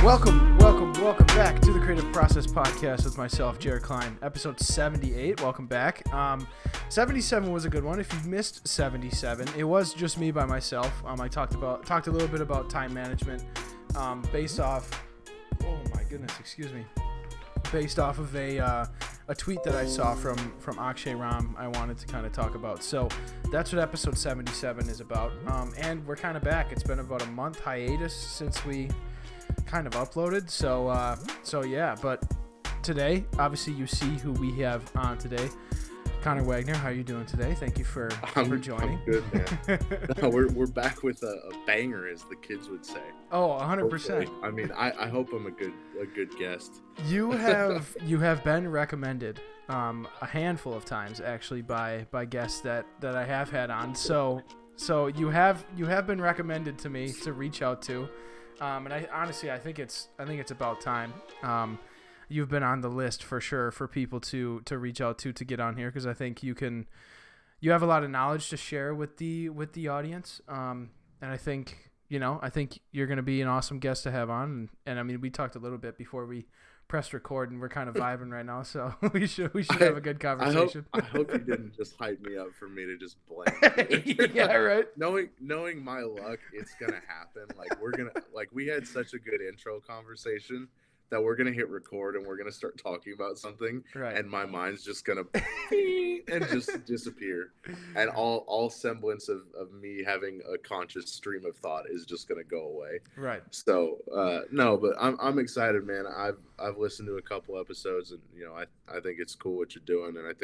Welcome back to the Creative Process Podcast with myself, Jared Klein, episode 78. Welcome back. 77 was a good one. If you missed 77, it was just me by myself. I talked a little bit about time management, based off of a tweet that I saw from Akshay Ram. I wanted to kind of talk about. So that's what episode 77 is about. And we're kind of back. It's been about a month hiatus since we kind of uploaded. So yeah, but today, obviously you see who we have on today. Connor Wagner, how are you doing today? Thank you for joining. I'm good, man. No, we're back with a banger, as the kids would say. Oh, 100%. Hopefully. I mean, I hope I'm a good guest. You have been recommended a handful of times actually by guests that I have had on. So you have been recommended to me to reach out to. And I think it's about time. You've been on the list for sure for people to reach out to get on here, because I think you have a lot of knowledge to share with the audience. And I think you're going to be an awesome guest to have on. And I mean, we talked a little bit before we pressed record, and we're kind of vibing right now, so we should have a good conversation. I hope you didn't just hype me up for me to just blank. Yeah, right. Knowing my luck, it's gonna happen. We had such a good intro conversation that we're gonna hit record and we're gonna start talking about something, right, and my mind's just gonna and just disappear, and all semblance of me having a conscious stream of thought is just gonna go away. Right. So no, but I'm excited, man. I've listened to a couple episodes, and I think it's cool what you're doing, and I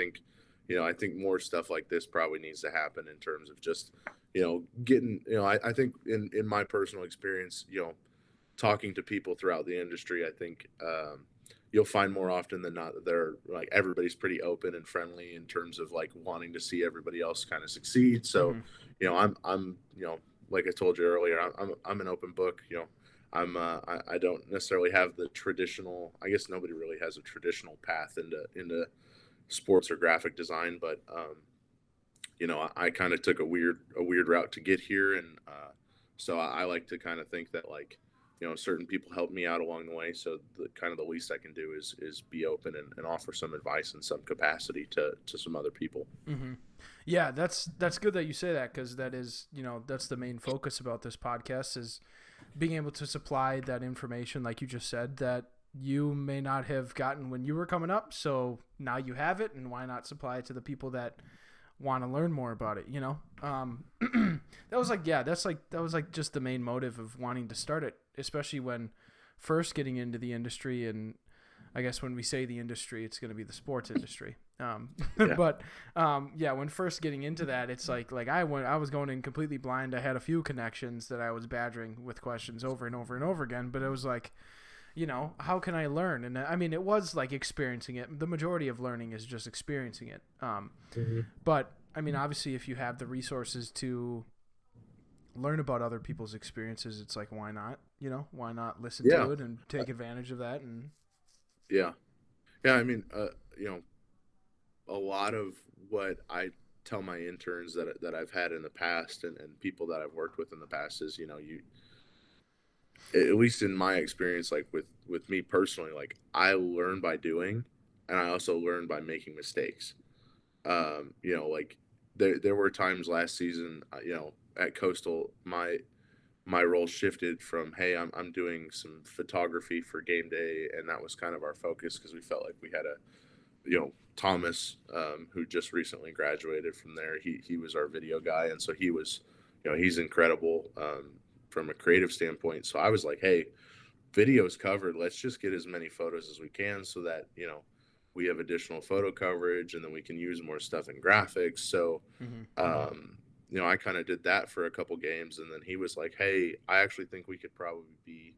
think more stuff like this probably needs to happen in terms of just getting I think in my personal experience, talking to people throughout the industry, I think you'll find more often than not that they're like, everybody's pretty open and friendly in terms of like wanting to see everybody else kind of succeed. So, I'm like I told you earlier, I'm an open book. I don't necessarily have the traditional. I guess nobody really has a traditional path into sports or graphic design, but I kind of took a weird route to get here, and so I like to kind of think that like, certain people helped me out along the way. So the least I can do is be open and offer some advice in some capacity to some other people. Mm-hmm. Yeah, that's good that you say that, because that is, that's the main focus about this podcast, is being able to supply that information, like you just said, that you may not have gotten when you were coming up. So now you have it, and why not supply it to the people that want to learn more about it, that was just the main motive of wanting to start it, especially when first getting into the industry. And I guess when we say the industry, it's going to be the sports industry. But when first getting into that, it's like I was going in completely blind. I had a few connections that I was badgering with questions over and over and over again, but it was like, how can I learn? And I mean, it was like experiencing it. The majority of learning is just experiencing it. But I mean, obviously, if you have the resources to learn about other people's experiences, it's like, why not? Why not listen to it and take advantage of that? And yeah. I mean, a lot of what I tell my interns that I've had in the past and people that I've worked with in the past is, at least in my experience, like with me personally, like I learn by doing, and I also learn by making mistakes. Like there were times last season, at Coastal, my role shifted from, hey, I'm doing some photography for game day, and that was kind of our focus because we felt like we had Thomas, who just recently graduated from there. He was our video guy, and so he was, he's incredible from a creative standpoint. So I was like, hey, video's covered. Let's just get as many photos as we can so that, we have additional photo coverage, and then we can use more stuff in graphics. So, I kind of did that for a couple games, and then he was like, hey, I actually think we could probably be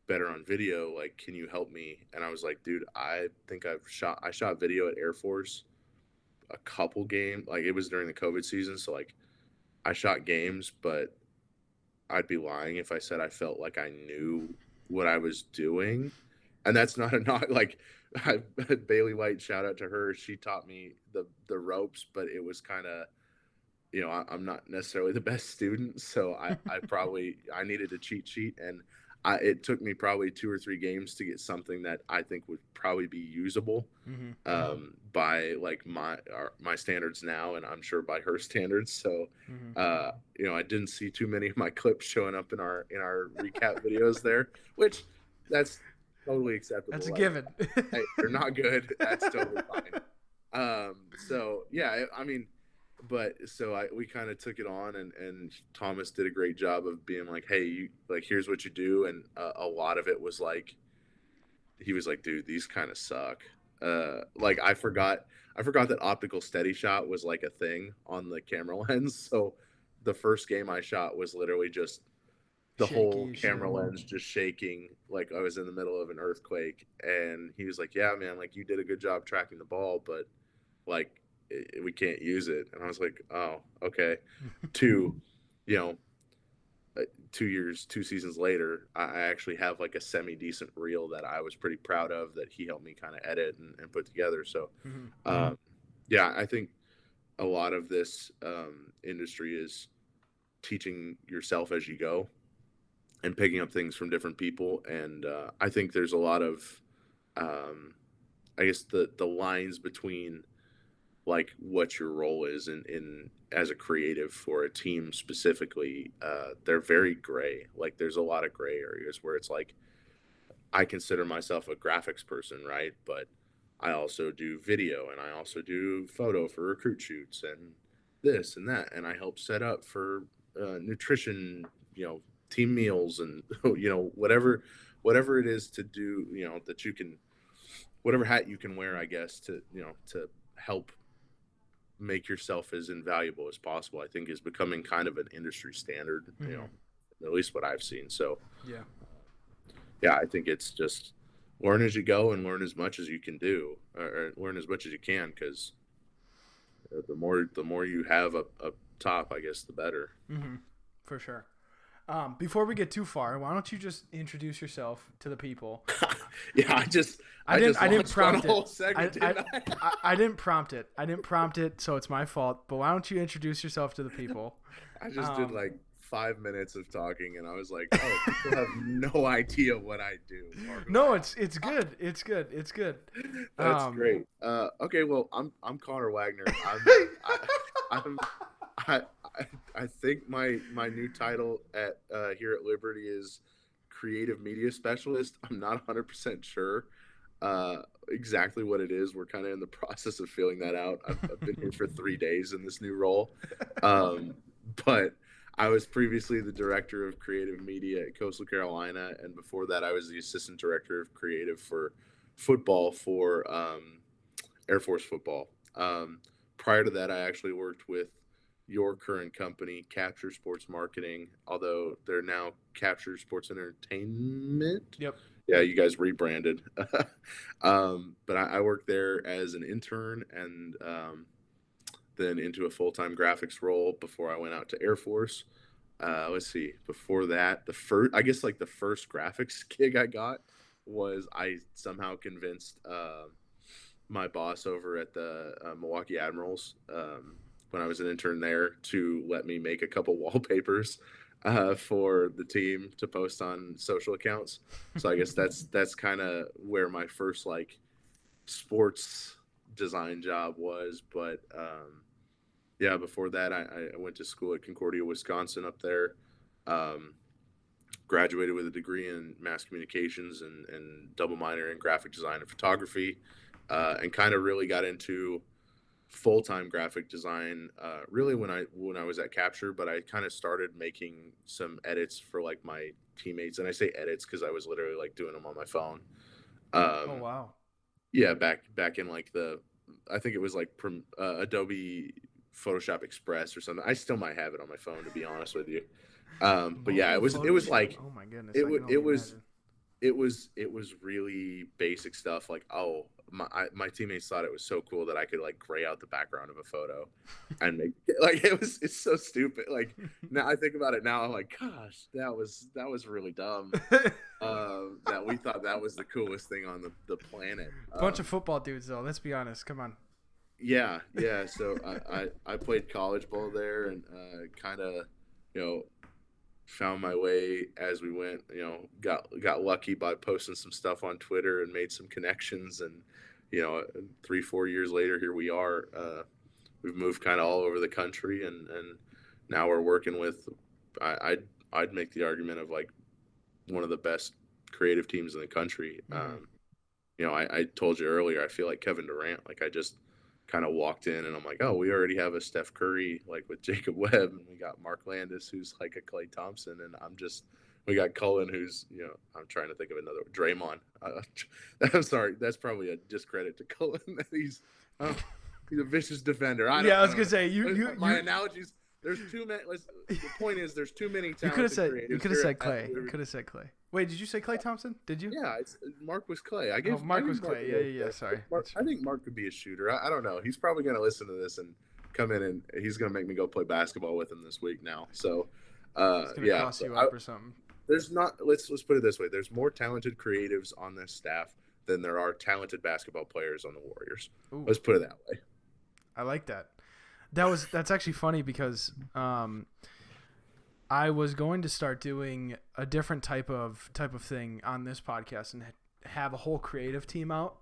better on video. Like, can you help me? And I was like, dude, I think I shot video at Air Force a couple games. Like, it was during the COVID season. So like I shot games, but I'd be lying if I said I felt like I knew what I was doing. And that's not like Bailey White, shout out to her. She taught me the ropes, but it was kind of, I'm not necessarily the best student. So I needed a cheat sheet, and it took me probably 2 or 3 games to get something that I think would probably be usable Mm-hmm. by like my standards now, and I'm sure by her standards. So, Mm-hmm. I didn't see too many of my clips showing up in our recap videos there, which that's totally acceptable. That's a Like, given. hey, they're not good. That's totally fine. So yeah, I mean, but so we kind of took it on, and Thomas did a great job of being like, hey, here's what you do, and a lot of it was like, he was like, dude, these kind of suck. Like I forgot that optical steady shot was like a thing on the camera lens. So the first game I shot was literally just the whole Shaky shit. camera lens just shaking like I was in the middle of an earthquake. And he was like, yeah, man, like you did a good job tracking the ball, but like we can't use it. And I was like, oh, okay. Two, you know, 2 years, 2 seasons later, I actually have like a semi decent reel that I was pretty proud of that he helped me kind of edit and put together. So, Mm-hmm. yeah, I think a lot of this industry is teaching yourself as you go and picking up things from different people. And I think there's a lot of, I guess the lines between like what your role is in as a creative for a team specifically, they're very gray. Like there's a lot of gray areas where it's like I consider myself a graphics person, right? But I also do video and I also do photo for recruit shoots and this and that, and I help set up for nutrition, team meals and whatever it is to do, that you can, whatever hat you can wear, I guess, to help make yourself as invaluable as possible, I think is becoming kind of an industry standard, Mm-hmm. at least what I've seen. So Yeah. yeah, I think it's just learn as you go and learn as much as you can do, or learn as much as you can, because the more you have up top, I guess, the better. Mm-hmm. For sure. Before we get too far, why don't you just introduce yourself to the people? Yeah, I didn't just prompt launched on a whole it. segment, didn't I? I didn't prompt it. I didn't prompt it, so it's my fault. But why don't you introduce yourself to the people? I just did like 5 minutes of talking, and I was like, "Oh, people have no idea what I do." Or who No, I am. it's good. It's good. It's good. That's great. Okay, well, I'm Connor Wagner. I'm I, I think my new title at here at Liberty is creative media specialist. I'm not 100% sure exactly what it is. We're kind of in the process of filling that out. I've been here for 3 days in this new role, but I was previously the director of creative media at Coastal Carolina, and before that, I was the assistant director of creative for football for Air Force football. Prior to that, I actually worked with your current company, Capture Sports Marketing, although they're now Capture Sports Entertainment. Yep. Yeah, you guys rebranded. But I worked there as an intern and then into a full-time graphics role before I went out to Air Force. Let's see. Before that, the first graphics gig I got was I somehow convinced my boss over at the Milwaukee Admirals, when I was an intern there, to let me make a couple wallpapers for the team to post on social accounts. So I guess that's kind of where my first like sports design job was. But yeah, before that, I went to school at Concordia, Wisconsin, up there. Graduated with a degree in mass communications and double minor in graphic design and photography, and kind of really got into full-time graphic design really when I was at Capture. But I kind of started making some edits for like my teammates, and I say edits because I was literally like doing them on my phone. Oh wow. Yeah, back in like I think it was like Adobe Photoshop Express or something. I still might have it on my phone, to be honest with you. But yeah, it was like Oh my goodness. it I was can it only was imagine. it was really basic stuff. Like, oh, my teammates thought it was so cool that I could like gray out the background of a photo and make like it's so stupid. Like now I think about it now, I'm like, gosh, that was really dumb. That we thought that was the coolest thing on the planet. Bunch of football dudes though. Let's be honest. Come on. Yeah. So I played college ball there, and kind of, you know, found my way as we went. Got lucky by posting some stuff on Twitter and made some connections, and 3-4 years later, here we are. We've moved kind of all over the country, and now we're working with. I'd make the argument of like one of the best creative teams in the country. Mm-hmm. I told you earlier, I feel like Kevin Durant. Like I just kind of walked in and I'm like, oh, we already have a Steph Curry, like with Jacob Webb, and we got Mark Landis, who's like a Klay Thompson, and we got Cullen, who's, I'm trying to think of another, Draymond. I'm sorry, that's probably a discredit to Cullen that he's a vicious defender. I was gonna say my analogies. There's too many. The point is, there's too many talented creatives. You could have said Klay. You could have said Klay. Wait, did you say Klay Thompson? Did you? Yeah, Mark was Klay. Mark was Klay. Yeah. Sorry. I think Mark could be a shooter. I don't know. He's probably going to listen to this and come in, and he's going to make me go play basketball with him this week now. So, it's going to cost you up or something. There's not. Let's put it this way. There's more talented creatives on this staff than there are talented basketball players on the Warriors. Ooh. Let's put it that way. I like that. That's actually funny because I was going to start doing a different type of thing on this podcast and have a whole creative team out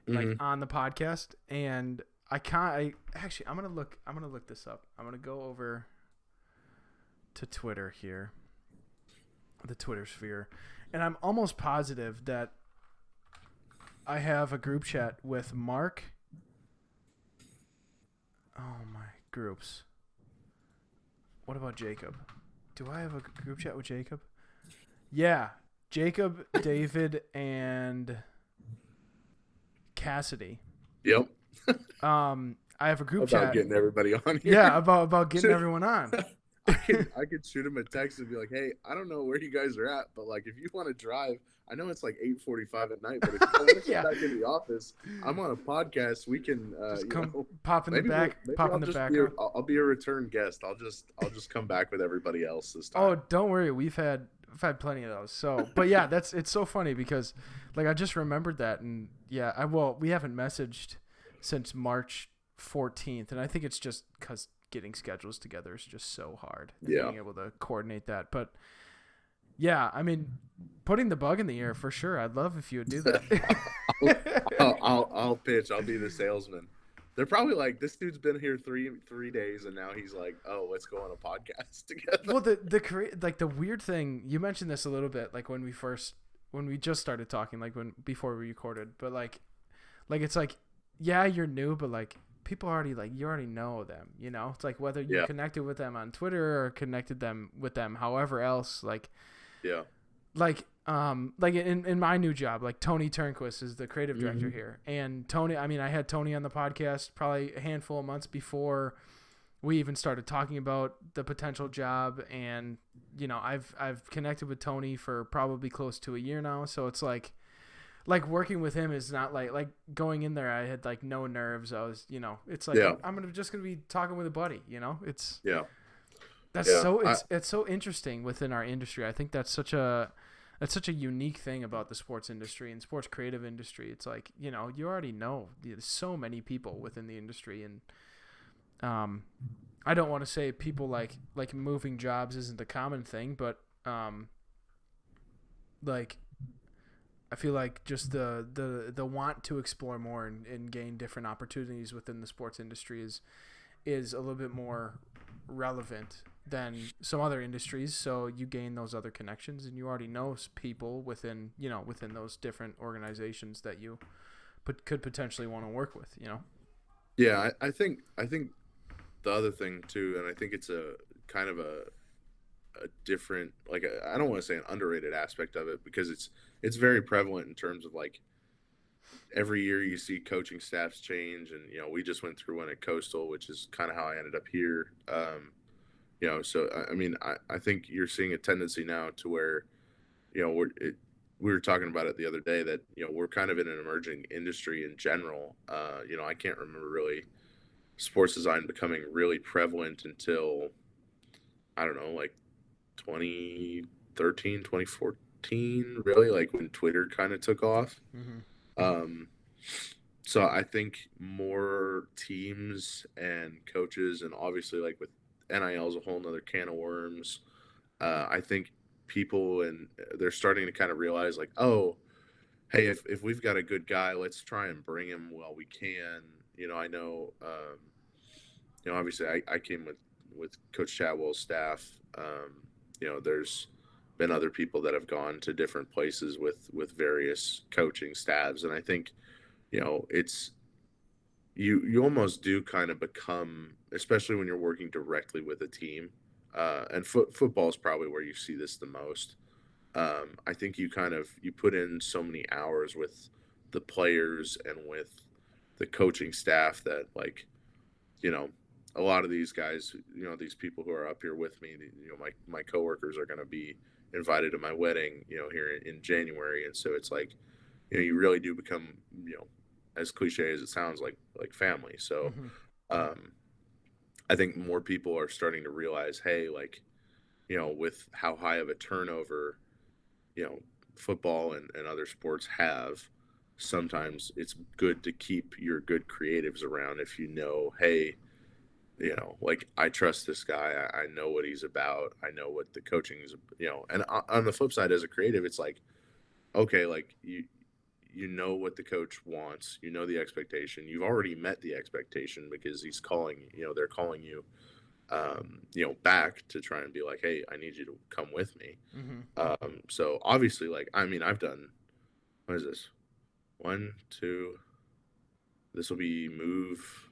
like on the podcast, and I'm gonna look this up. I'm gonna go over to Twitter here, the Twitter sphere, and I'm almost positive that I have a group chat with Mark. Oh my groups. What about Jacob? Do I have a group chat with Jacob? Yeah. Jacob, David, and Cassidy. Yep. I have a group about chat. Getting everybody on here. Yeah, about getting everyone on. I could shoot him a text and be like, hey, I don't know where you guys are at, but like if you want to drive, I know it's like 8:45 at night, but if you want to come back in the office, I'm on a podcast. We can just come pop in the back. Pop in the back. I'll be a return guest. I'll just come back with everybody else this time. Oh, don't worry. We've had plenty of those. So, but yeah, it's so funny because like I just remembered that, and yeah, we haven't messaged since March 14th, and I think it's just because getting schedules together is just so hard. Yeah. Being able to coordinate that, but. Yeah, I mean, putting the bug in the air for sure. I'd love if you would do that. I'll pitch. I'll be the salesman. They're probably like, this dude's been here three days, and now he's like, oh, let's go on a podcast together. Well, the weird thing, you mentioned this a little bit, like when we just started talking, like before we recorded, but like it's like, yeah, you're new, but like people already you already know them, you know. It's like whether you connected with them on Twitter or connected them with them however else, like. Yeah. Like in my new job, like Tony Turnquist is the creative director here. And Tony, I mean, I had Tony on the podcast probably a handful of months before we even started talking about the potential job. And, I've connected with Tony for probably close to a year now. So it's like working with him is not like going in there. I had like no nerves. I was, it's like, I'm just going to be talking with a buddy, it's, it's so interesting within our industry. I think that's such a unique thing about the sports industry and sports creative industry. It's like, you already know there's so many people within the industry, and I don't want to say people like moving jobs isn't a common thing, but like I feel like just the want to explore more and gain different opportunities within the sports industry is a little bit more relevant than some other industries. So you gain those other connections, and you already know people within those different organizations that you could potentially want to work with. Yeah, I think the other thing too, and I think it's a kind of a different, like I don't want to say an underrated aspect of it, because it's very prevalent in terms of like every year you see coaching staffs change, and we just went through one at Coastal, which is kind of how I ended up here. So I mean, I think you're seeing a tendency now to where, we were talking about it the other day that we're kind of in an emerging industry in general. I can't remember really sports design becoming really prevalent until, I don't know, like 2013, 2014, really, like when Twitter kind of took off. So I think more teams and coaches, and obviously like with NIL is a whole nother can of worms. I think people and they're starting to kind of realize like, oh, hey, if we've got a good guy, let's try and bring him while we can. I know, obviously I came with Coach Chadwell's staff. There's been other people that have gone to different places with various coaching staffs, and I think it's you almost do kind of become, especially when you're working directly with a team, and football is probably where you see this the most. I think you put in so many hours with the players and with the coaching staff that like you know a lot of these guys, these people who are up here with me, my coworkers are going to be invited to my wedding, here in January, and so it's like you really do become, as cliche as it sounds, like family. So Mm-hmm. um, I think more people are starting to realize, hey, like with how high of a turnover you know football and other sports have, sometimes it's good to keep your good creatives around if hey, like I trust this guy, I know what he's about, I know what the coaching is, and on the flip side, as a creative, it's like, okay, like you know what the coach wants, the expectation, you've already met the expectation because he's calling, they're calling you, back to try and be like, hey, I need you to come with me. Mm-hmm. So obviously, like, I mean, I've done, what is this? One, two, this will be move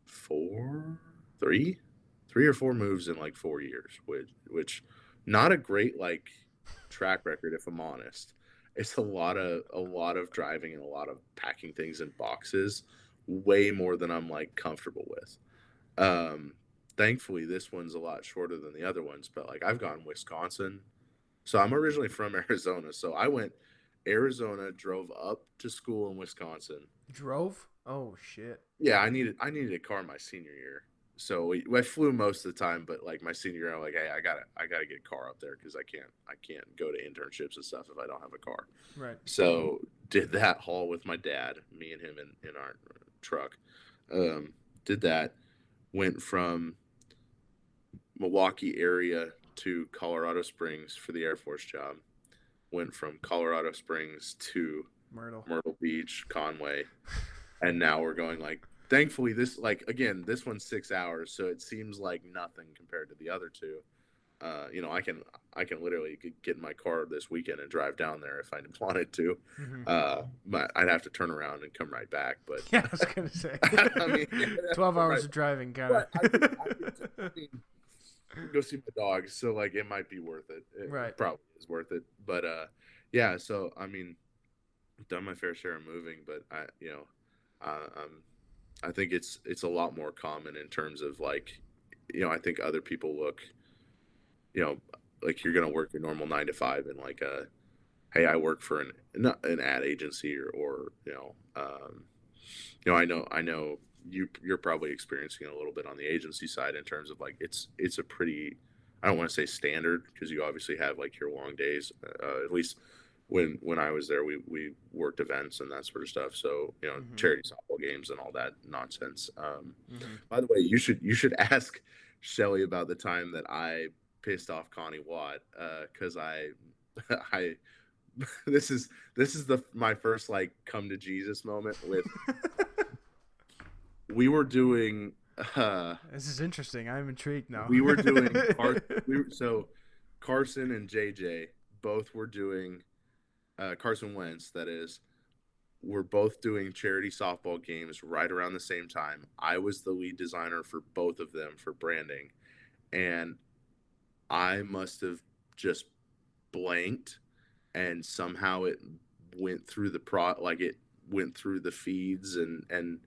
four, three or four moves in like 4 years, which not a great like track record, if I'm honest. It's a lot of driving and a lot of packing things in boxes, way more than I'm like comfortable with. Um, Thankfully, this one's a lot shorter than the other ones, but like I've gone Wisconsin. So I'm originally from Arizona. So I went Arizona, drove up to school in Wisconsin. Drove? Oh shit. Yeah, I needed a car my senior year. So I flew most of the time, but like my senior year, I'm like, hey, I gotta get a car up there because I can't go to internships and stuff if I don't have a car. Right. So did that haul with my dad, me and him in our truck. Um, did that. Went from Milwaukee area to Colorado Springs for the Air Force job. Went from Colorado Springs to Myrtle. Myrtle Beach, Conway, and now we're going like. Thankfully, this like again, this one's 6 hours, so it seems like nothing compared to the other two. I can literally get in my car this weekend and drive down there if I wanted to. Mm-hmm. But I'd have to turn around and come right back. But Yeah, I was gonna say. I mean, 12 hours right. of driving, kind But I of. mean, go see my dogs, so like it might be worth it. Right. It probably is worth it. But yeah. So I mean, I've done my fair share of moving, but I think it's a lot more common in terms of like, I think other people look, you know, like you're gonna work your normal 9 to 5 and like hey, I work for an ad agency or I know you're probably experiencing a little bit on the agency side in terms of like it's a pretty, I don't want to say standard because you obviously have like your long days, at least when I was there, we worked events and that sort of stuff. So Mm-hmm. charity softball games and all that nonsense. Mm-hmm. By the way, you should ask Shelly about the time that I pissed off Connie Watt because I this is my first like come to Jesus moment with we were doing This is interesting. I'm intrigued now. we were doing so Carson and JJ both were doing Carson Wentz, that is, were both doing charity softball games right around the same time. I was the lead designer for both of them for branding, and I must have just blanked, and somehow it went through it went through the feeds and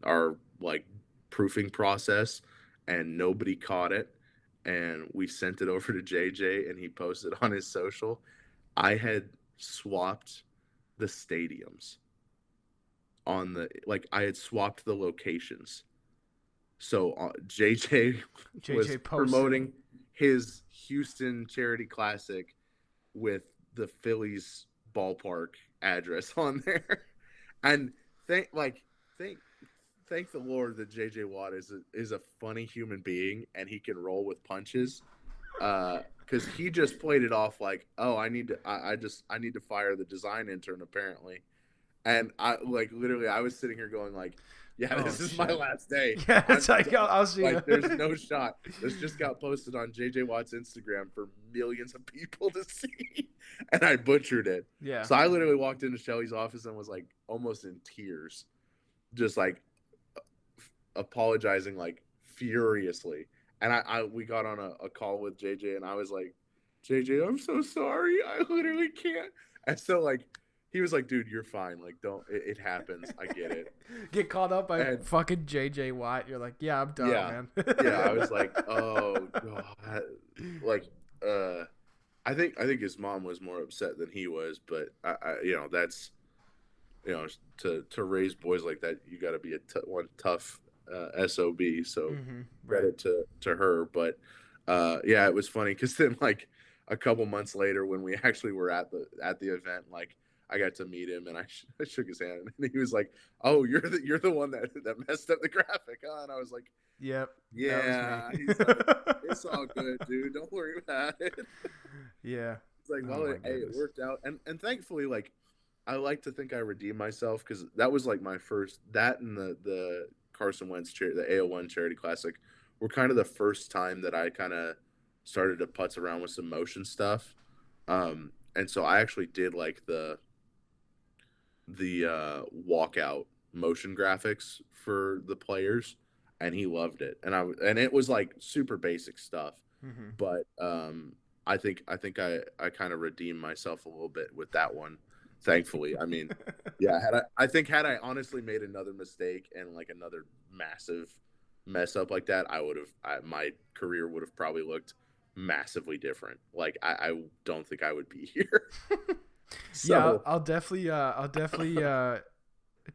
our like proofing process, and nobody caught it, and we sent it over to JJ and he posted on his social. I had swapped the stadiums on the like I had swapped the locations. So JJ was JJ posted. promoting his Houston Charity Classic with the Phillies ballpark address on there, and thank like thank thank the Lord that JJ Watt is a funny human being and he can roll with punches. because he just played it off like, oh, I need to fire the design intern apparently, and I like literally I was sitting here going like, yeah, Oh this is my shit. last day. Yeah, I'm it's like I'll see you. like, there's no shot. This just got posted on JJ Watt's Instagram for millions of people to see, and I butchered it. Yeah. So I literally walked into Shelly's office and was like almost in tears, just like apologizing like furiously. And we got on a call with JJ, and I was like, JJ, I'm so sorry. I literally can't. And so like he was like, dude, you're fine. Like, don't. It happens. I get it. Get caught up by And fucking JJ Watt. You're like, yeah, I'm done, yeah, man. yeah. I was like, oh god. Like, I think his mom was more upset than he was, but you know, that's, you know, to raise boys like that, you got to be one tough sob. So Right. credit to her. But yeah, it was funny because then like a couple months later, when we actually were at the event, like I got to meet him and I shook his hand and he was like, "Oh, you're the one that messed up the graphic, huh?" And I was like, Yep. "Yeah." That was me. He's like, "It's all good, dude. Don't worry about it." Yeah. It's like, Oh well, my hey, it goodness. worked out, and thankfully, like I like to think I redeemed myself because that was like my first, that and the Carson Wentz the AO1 Charity Classic were kind of the first time that I kind of started to putz around with some motion stuff. And so I actually did like the walkout motion graphics for the players, and he loved it. And it was like super basic stuff, Mm-hmm. but I kind of redeemed myself a little bit with that one, thankfully. I mean, yeah, had I honestly made another mistake and like another massive mess up like that, my career would have probably looked massively different. Like I don't think I would be here. Yeah, So I'll definitely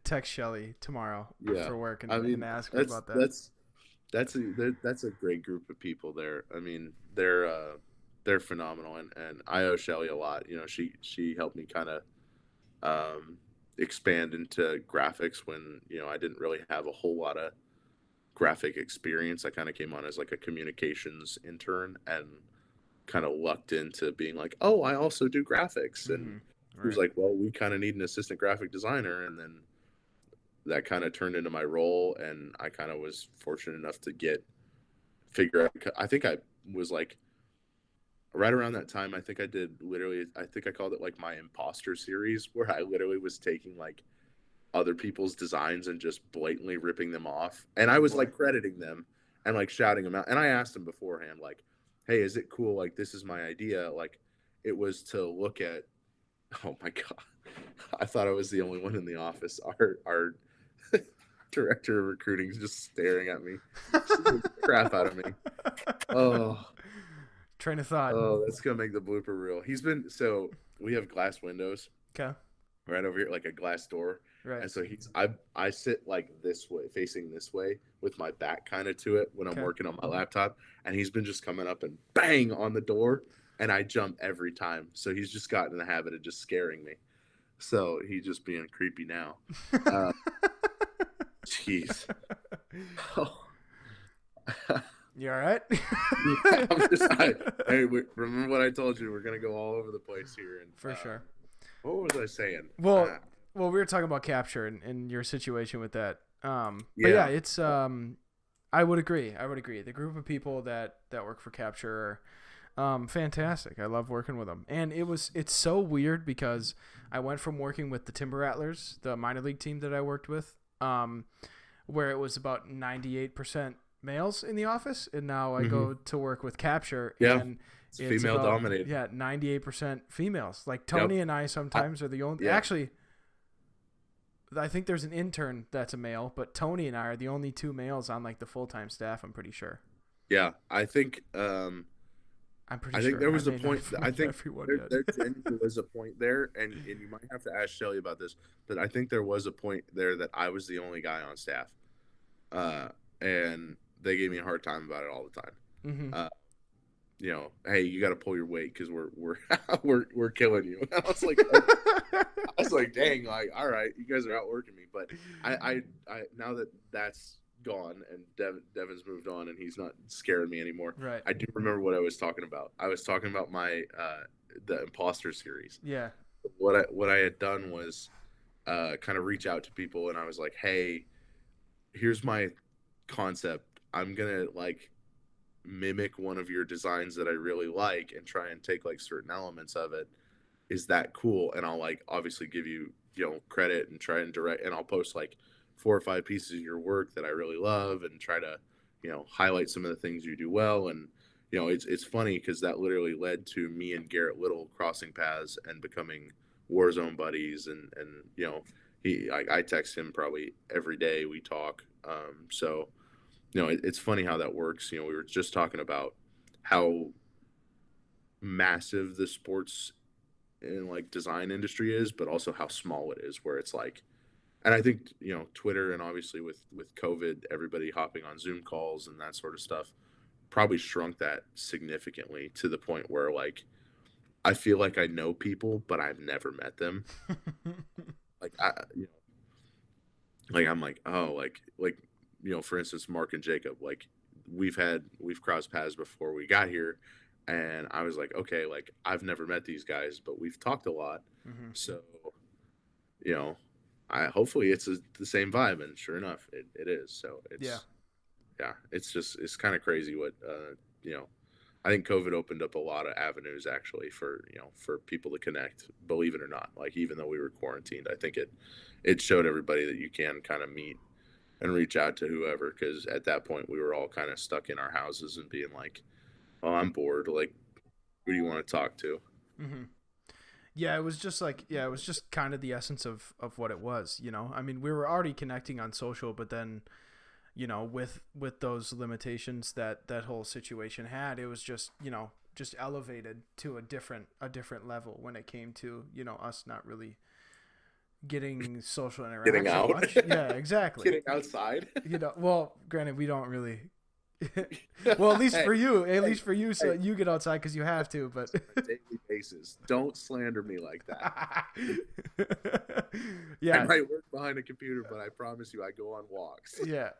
text Shelly tomorrow yeah, for work I and mean ask her about that. that's a great group of people there. I mean, they're phenomenal, and I owe Shelly a lot. You know, she helped me kind of expand into graphics when, you know, I didn't really have a whole lot of graphic experience. I kind of came on as like a communications intern and kind of lucked into being like, oh, I also do graphics. And he was Right. like, well, we kind of need an assistant graphic designer. And then that kind of turned into my role. And I kind of was fortunate enough to figure out, I think I was like, right around that time, I think I think I called it like my imposter series, where I literally was taking like other people's designs and just blatantly ripping them off. And I Oh was boy. like crediting them and like shouting them out. And I asked them beforehand, like, hey, is it cool? Like, this is my idea. Like, it was to look at, oh my God. I thought I was the only one in the office. Our director of recruiting is just staring at me. The crap out of me. Oh, Train of thought. oh, that's gonna make the blooper reel. So we have glass windows Okay. right over here, like a glass door. Right. And so I sit like this way, facing this way, with my back kind of to it when I'm Okay. working on my laptop. And he's been just coming up and bang on the door, and I jump every time. So he's just gotten in the habit of just scaring me. So he's just being creepy now. Uh, Jeez. Oh. You all right? Yeah, hey, remember what I told you? We're gonna go all over the place here. And For sure. what was I saying? Well, we were talking about capture and your situation with that. But Yeah. yeah, it's I would agree. The group of people that work for capture are fantastic. I love working with them. And it's so weird because I went from working with the Timber Rattlers, the minor league team that I worked with, where it was about 98% males in the office, and now I go to work with capture Yeah. and It's female about, dominated. yeah, 98% females. Like Tony and I sometimes are the only. Yeah. Actually, I think there's an intern that's a male, but Tony and I are the only two males on like the full time staff. I'm pretty sure. Yeah, I think I'm pretty I sure. think there was a may point. not I think everyone there yet. genuinely was a point there, and you might have to ask Shelly about this, but I think there was a point there that I was the only guy on staff, and they gave me a hard time about it all the time. Mm-hmm. You know, hey, you got to pull your weight because we're we're killing you. I was like, dang, like, all right, you guys are outworking me. But I now that that's gone and Devin's moved on and he's not scaring me anymore. Right. I do remember what I was talking about. I was talking about my the imposter series. Yeah. What I had done was kind of reach out to people and I was like, hey, here's my concept. I'm gonna like mimic one of your designs that I really like and try and take like certain elements of it. Is that cool? And I'll like obviously give you, credit and try and direct, and I'll post like 4 or 5 pieces of your work that I really love and try to, highlight some of the things you do well. And, it's funny because that literally led to me and Garrett Little crossing paths and becoming Warzone buddies. And, I text him probably every day we talk. So, it's funny how that works. We were just talking about how massive the sports and like design industry is, but also how small it is, where it's like, and I think, Twitter and obviously with COVID, everybody hopping on Zoom calls and that sort of stuff probably shrunk that significantly to the point where like I feel like I know people, but I've never met them. Like like I'm like, oh, like for instance, Mark and Jacob, like we've crossed paths before we got here, and I was like, okay, like I've never met these guys, but we've talked a lot, Mm-hmm. so you know, I hopefully it's the same vibe, and sure enough, it is. So Yeah. yeah, it's kind of crazy what you know. I think COVID opened up a lot of avenues actually for for people to connect. Believe it or not, like even though we were quarantined, I think it showed everybody that you can kind of meet and reach out to whoever. Because at that point, we were all kind of stuck in our houses and being like, "Oh, I'm bored. Like, who do you want to talk to?" Mm-hmm. Yeah, it was just like it was just kind of the essence of what it was. I mean, we were already connecting on social, but then with those limitations that whole situation had, it was just elevated to a different level when it came to us not really getting social Getting interaction out, much. Yeah, exactly. getting outside. Well, granted, we don't really. Well, at least Hey, for you, at hey, least for you, so hey, you get outside because you have to. But on a daily basis. Don't slander me like that. I yeah, might work behind a computer, but I promise you, I go on walks. yeah.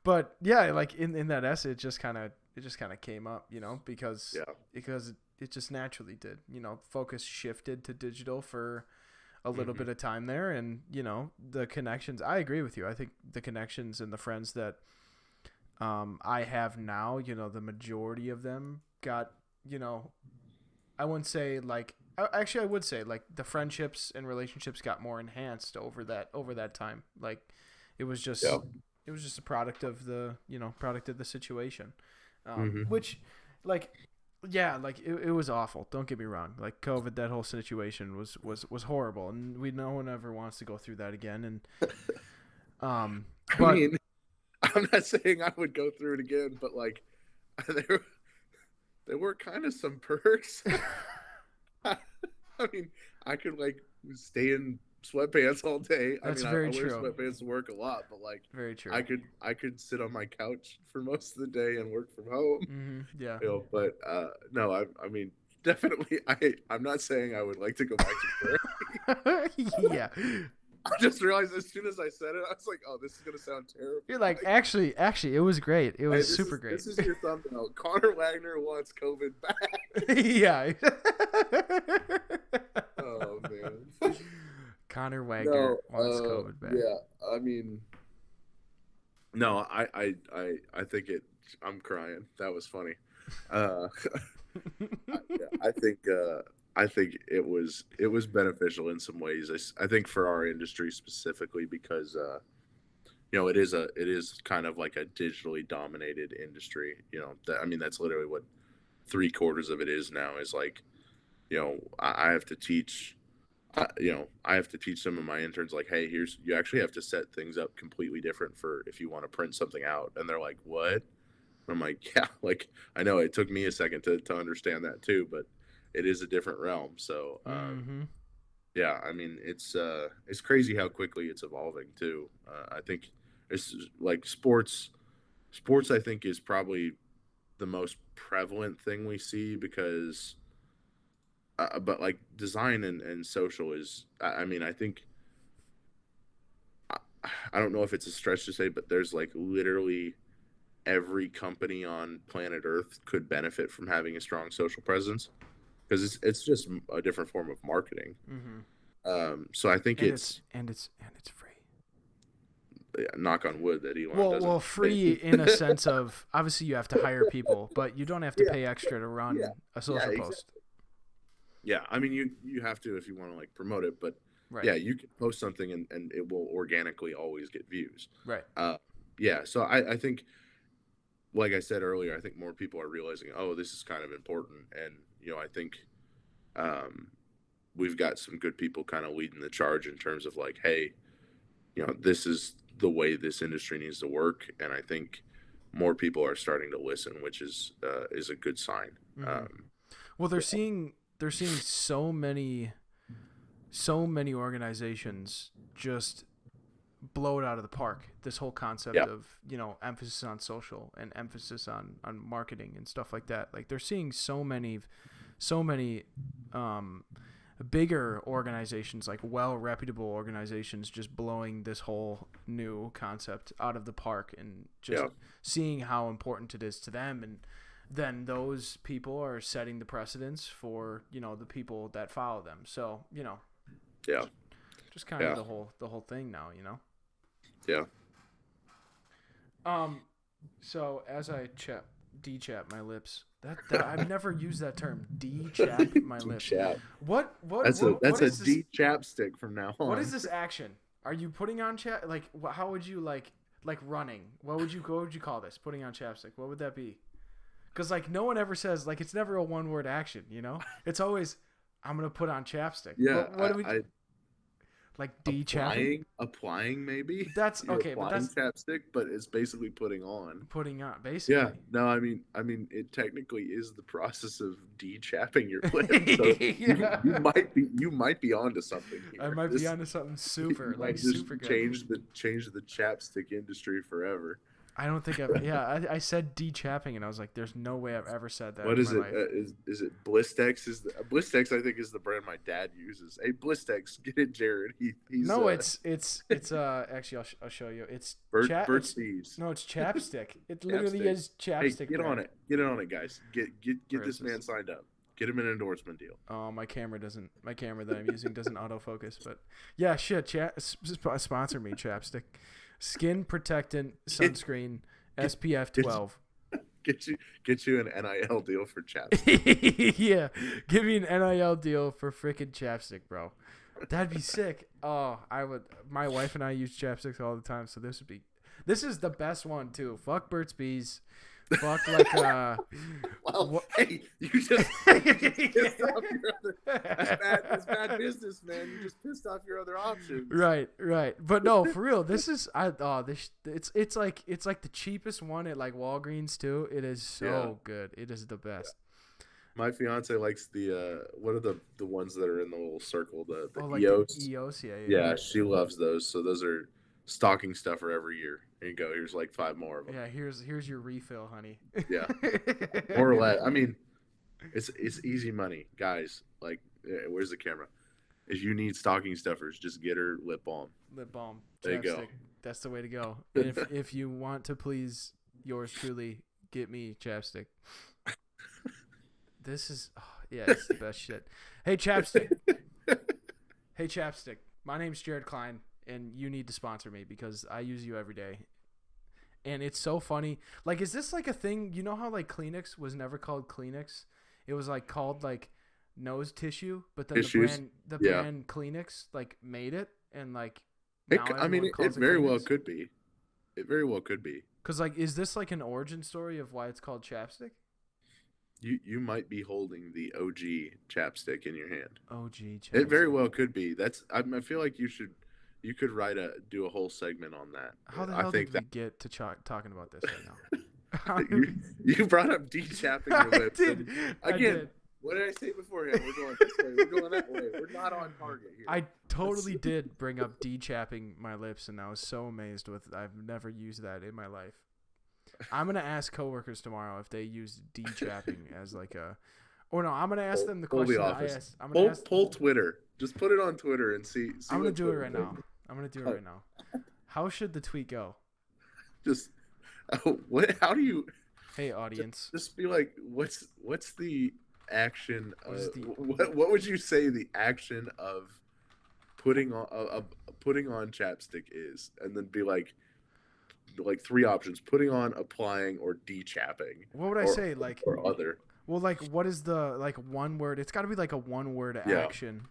But yeah, like in that essay, it just kind of came up, because Yeah. it just naturally did. Focus shifted to digital for a little Hmm. bit of time there, and the connections. I agree with you. I think the connections and the friends that I have now, the majority of them got, I wouldn't say like. Actually, I would say like the friendships and relationships got more enhanced over that time. Like it was Yeah. just it was just a product of the situation, Hmm. which like yeah, like it was awful. Don't get me wrong. Like COVID, that whole situation was horrible, and no one ever wants to go through that again. And I but mean, I'm not saying I would go through it again, but like, there there were kind of some perks. I mean, I could like stay in sweatpants all day. I that's mean, I very wear true. sweatpants to work a lot, but like, Very true. I could sit on my couch for most of the day and work from home. Yeah. But no, I mean, definitely, I'm not saying I would like to go back to work. Yeah. I just realized as soon as I said it, I was like, oh, this is gonna sound terrible. You're like, Like, actually, it was great. It hey, was super great. this is your thumbnail. Connor Wagner wants COVID back. Yeah. Oh man. Connor Wagner No, wants COVID back. yeah. I mean, no, I think it. I'm crying. That was funny. Uh, yeah, I think it was beneficial in some ways. I think for our industry specifically because it is kind of like a digitally dominated industry. I mean that's literally what 3/4 of it is now. Is like I have to teach. I have to teach some of my interns like, hey, you actually have to set things up completely different for if you want to print something out, and they're like, what? I'm like, yeah, like I know it took me a second to understand that too, but it is a different realm. So Mm-hmm. yeah, I mean it's crazy how quickly it's evolving too. I think it's like sports I think is probably the most prevalent thing we see because but like design and social is I mean I think I don't know if it's a stretch to say, but there's like literally every company on planet Earth could benefit from having a strong social presence because it's just a different form of marketing. Mm-hmm. So I think And it's it's free. knock on wood that Elon Well, doesn't. free in a sense of obviously you have to hire people, but you don't have to Yeah, pay extra to yeah, run a yeah, social post. exactly. Yeah, I mean you have to if you want to like promote it, but Right. yeah, you can post something and it will organically always get views. Right. Uh, yeah, so I think like I said earlier, I think more people are realizing, oh, this is kind of important, and I think um, we've got some good people kind of leading the charge in terms of like, hey, this is the way this industry needs to work, and I think more people are starting to listen, which is a good sign. Mm-hmm. Well, Yeah, they're seeing so many organizations just blow it out of the park. This whole concept yeah, of emphasis on social and emphasis on marketing and stuff like that. Like they're seeing so many um, bigger organizations, like well reputable organizations, just blowing this whole new concept out of the park and just yeah, seeing how important it is to them. And then those people are setting the precedence for the people that follow them. So yeah, just kind of yeah, the whole thing now. yeah. So as I de-chap my lips. That I've never used that term. De-chap my lips. Chap. What That's a is this? D chapstick from now What is on. this action? Are you putting on chap? Like, how would you like running? What would you call this? Putting on chapstick. What would that be? Because like no one ever says like it's never a one word action. It's always I'm gonna put on chapstick. Yeah, But what do we I like de-chapping? applying maybe That's you're okay, but applying that's chapstick, but it's basically putting on. putting on Yeah, basically. no, I mean, it technically is the process of de-chapping your lips. So Yeah. you might be onto something I here. might be This onto something you super, like might just super good. change the chapstick industry forever. I don't think I've. Yeah, I said de-chapping, and I was like, "There's no way I've ever said that What in is my it? life." Is it Blistex? Blistex? I think is the brand my dad uses. Hey, Blistex, get it, Jared. He's No, it's actually I'll show you. It's chat. Burt's It's Bees. no, it's chapstick. It literally Chapstick. is Hey, chapstick get on brand. it. Get on it, guys. Get Where is this man this? signed up. Get him an endorsement deal. Oh, my camera doesn't. My camera that I'm using doesn't autofocus. But yeah, shit. Sponsor me, chapstick. Skin protectant sunscreen, Get, SPF get, 12. get you an NIL deal for chapstick. Yeah, give me an NIL deal for freaking chapstick, bro. That'd be sick. Oh, I would. My wife and I use chapsticks all the time, so this would be. This is the best one too. Fuck Burt's Bees. Fuck like Well, what? hey, you just pissed off your other. That's bad business, man. You just pissed off your other options. Right. But no, for real, this is it's like the cheapest one at like Walgreens too. It is so good. It is the best. My fiance likes the what are the ones that are in the little circle, the Like EOS. the EOS, yeah. Yeah, she loves those. So those are stocking stuffer every year. Here you go. Here's like 5 more of them. Yeah, here's your refill, honey. Yeah, more or less. I mean, it's easy money, guys. Like, where's the camera? If you need stocking stuffers, just get her lip balm. Lip balm, There you go. chapstick. That's the way to go. And if you want to please yours truly, get me chapstick. This is yeah, it's the best shit. Hey chapstick. Hey chapstick. My name's Jared Klein, and you need to sponsor me because I use you every day. And it's so funny. Like, is this like a thing? You know how like Kleenex was never called Kleenex? It was like called like nose tissue, but then Issues. the Yeah. brand Kleenex like made it, and like It, now I mean, everyone calls it very well Kleenex. could be. It very well could be. Cause like, is this like an origin story of why it's called chapstick? You might be holding the OG chapstick in your hand. OG chapstick. It very well could be. I feel like you could do a whole segment on that. How the I hell think did we get to talking about this right now? you brought up de-chapping your lips. I did. Again, what did I say beforehand? We're going this way. We're going that way. We're not on target here. I totally did bring up de-chapping my lips, and I was so amazed with. I've never used that in my life. I'm gonna ask coworkers tomorrow if they use de-chapping as like a, or no, I'm gonna ask them the question that I asked. I'm gonna pull Twitter. Just put it on Twitter and see. I'm gonna do it right now. I'm gonna do it right now. How should the tweet go? Just what? How do you Hey, audience. just be like? What's the action? What is the What would you say the action of putting on chapstick is, and then be like three options: putting on, applying, or de-chapping, what would I or say? Like, or other. well, like, what is the like one word? It's got to be like a one word Yeah. action.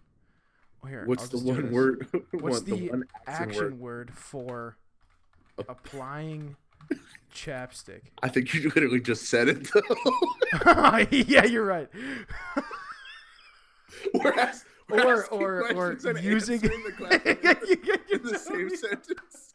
Well, here, I'll What's the just do one this. word? What's the the one action word for applying chapstick? I think you literally just said it though. Yeah, you're right. We're or questions and using answering the question in the same sentence.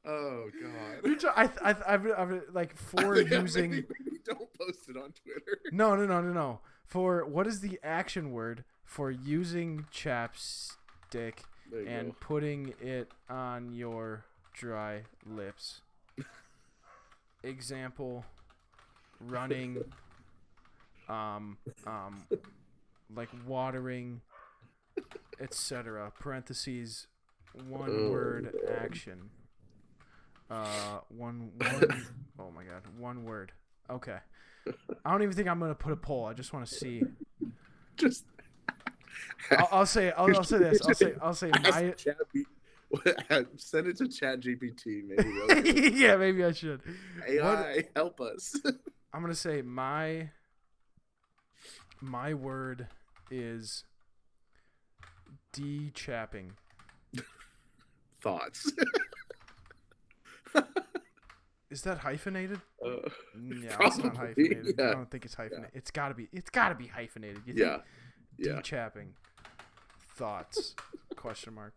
Oh God! I've like for using. Maybe don't post it on Twitter. No. For what is the action word for using chapstick and putting it on your dry lips? Example: running, like watering, etc. Parentheses. One word action. One. Oh my God, one word. Okay. I don't even think I'm gonna put a poll. I just want to see. Just. I'll say this. I'll say my. Send it to ChatGPT. Maybe. Yeah, maybe I should. AI, help us. I'm gonna say my word is de-chapping. Thoughts. Is that hyphenated? Yeah, probably, it's not hyphenated. yeah. I don't think it's hyphenated. Yeah. It's gotta be hyphenated. You think? Yeah. De-chapping. Thoughts? Question mark.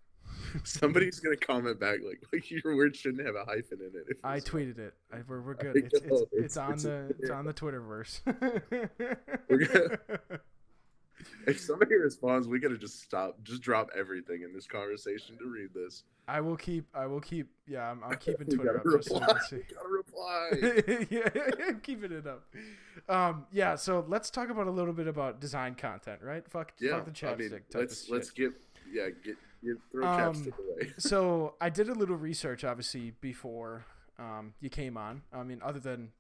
Somebody's gonna comment back like your word shouldn't have a hyphen in it. I tweeted it. We're good. It's on the Twitterverse. We're gonna, if somebody responds, we gotta just drop everything in this conversation to read this. I will keep. Yeah, I'm keeping Twitter up. Just so we can see. Gotta reply. Yeah, I'm keeping it up. Yeah. So let's talk about a little bit about design content, right? Fuck the chapstick. Let's get throw chapstick away. So I did a little research, obviously, before you came on. I mean, other than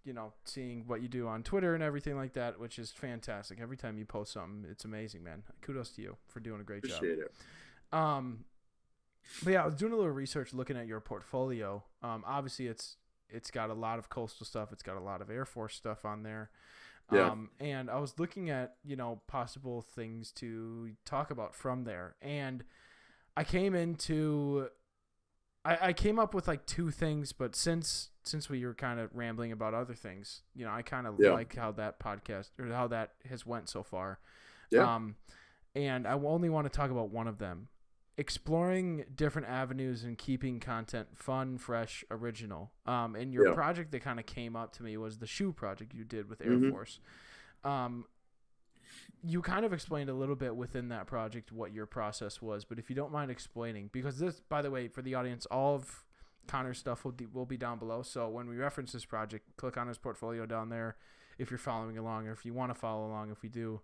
seeing what you do on Twitter and everything like that, which is fantastic. Every time you post something, it's amazing, man. Kudos to you for doing a great job. Appreciate it. But yeah, I was doing a little research looking at your portfolio. Obviously, it's got a lot of coastal stuff. It's got a lot of Air Force stuff on there. Yeah. And I was looking at possible things to talk about from there, and I came up with like two things, but since we were kind of rambling about other things, I kind of like how that podcast or how that has went so far. Yeah. And I only want to talk about one of them. Exploring different avenues and keeping content fun, fresh, original. And your project that kind of came up to me was the shoe project you did with Air Force. You kind of explained a little bit within that project what your process was, but if you don't mind explaining, because this, by the way, for the audience, all of Connor's stuff will be down below. So when we reference this project, click on his portfolio down there if you're following along, or if you want to follow along, if we do,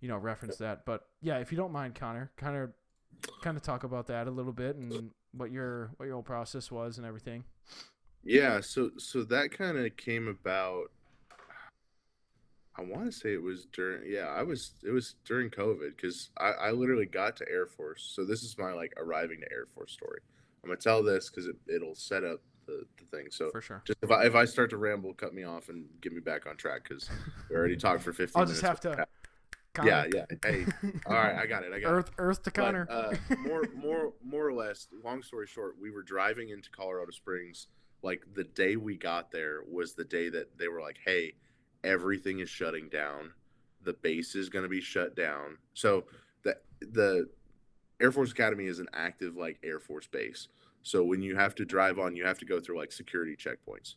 reference that. But yeah, if you don't mind, Connor, kind of talk about that a little bit and what your whole process was and everything. Yeah, so that kind of came about. I want to say it was during. Yeah, it was during COVID, because I literally got to Air Force. So this is my arriving to Air Force story. I'm gonna tell this because it'll set up the thing. So for sure, just if I start to ramble, cut me off and get me back on track, because we already talked for 15 I'll minutes. Just have to. Connor. Yeah. Hey, all right, I got it. Earth to Connor. But, more or less. Long story short, we were driving into Colorado Springs. Like the day we got there was the day that they were like, "Hey, everything is shutting down. The base is going to be shut down." So the Air Force Academy is an active Air Force base. So when you have to drive on, you have to go through security checkpoints,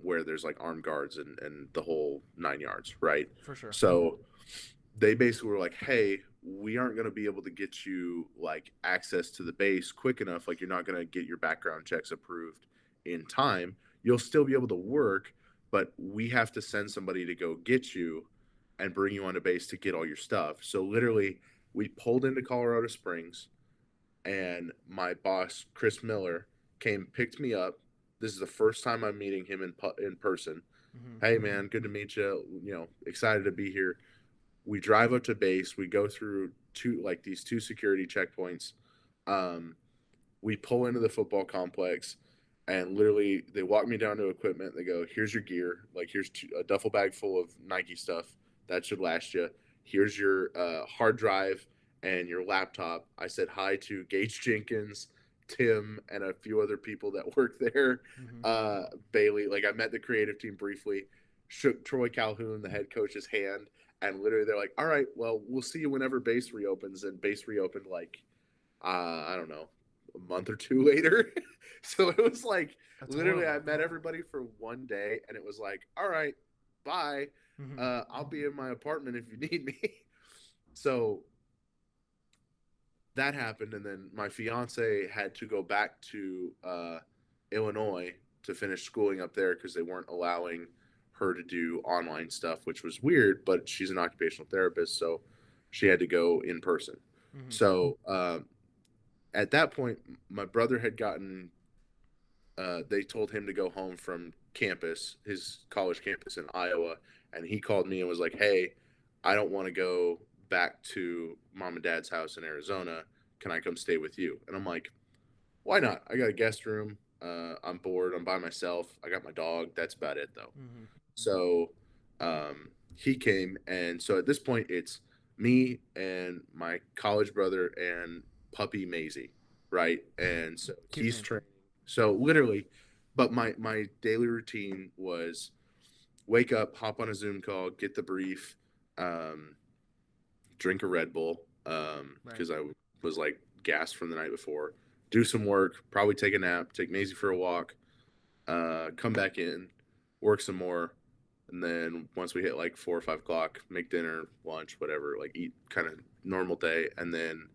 where there's armed guards and the whole 9 yards, right? For sure. So they basically were like, "Hey, we aren't going to be able to get you access to the base quick enough. You're not going to get your background checks approved in time. You'll still be able to work, but we have to send somebody to go get you and bring you onto base to get all your stuff." So literally we pulled into Colorado Springs, and my boss Chris Miller came, picked me up. This is the first time I'm meeting him in person. Mm-hmm. Hey man, good to meet you. You know, excited to be here. We drive up to base. We go through these two security checkpoints. Um, we pull into the football complex, and literally they walk me down to equipment. They go, "Here's your gear. Like here's a duffel bag full of Nike stuff that should last you. Here's your hard drive and your laptop." I said hi to Gage Jenkins, Tim, and a few other people that work there. Mm-hmm. Bailey, like I met the creative team briefly, shook Troy Calhoun, the head coach's hand, and literally they're like, "All right, well, we'll see you whenever base reopens." And base reopened like I don't know, a month or two later. So it was like That's literally I horrible. met everybody for one day, and it was like, all right, bye. Mm-hmm. I'll be in my apartment if you need me. So that happened, and then my fiance had to go back to Illinois to finish schooling up there because they weren't allowing her to do online stuff, which was weird. But she's an occupational therapist, so she had to go in person. Mm-hmm. So at that point, my brother had gotten. They told him to go home from campus, his college campus in Iowa, and he called me and was like, "Hey, I don't want to go back to mom and dad's house in Arizona. Can I come stay with you?" And I'm like, "Why not? I got a guest room. I'm bored. I'm by myself. I got my dog. That's about it, though." Mm-hmm. So he came, and so at this point, it's me and my college brother and puppy Maisie, right? And so Cute he's name. training. So literally, but my daily routine was wake up, hop on a Zoom call, get the brief, um, drink a Red Bull Right. because I was like gassed from the night before, do some work, probably take a nap, take Maisie for a walk, come back in, work some more, and then once we hit like 4 or 5 o'clock, make dinner, lunch, whatever, like eat kind of normal day, and then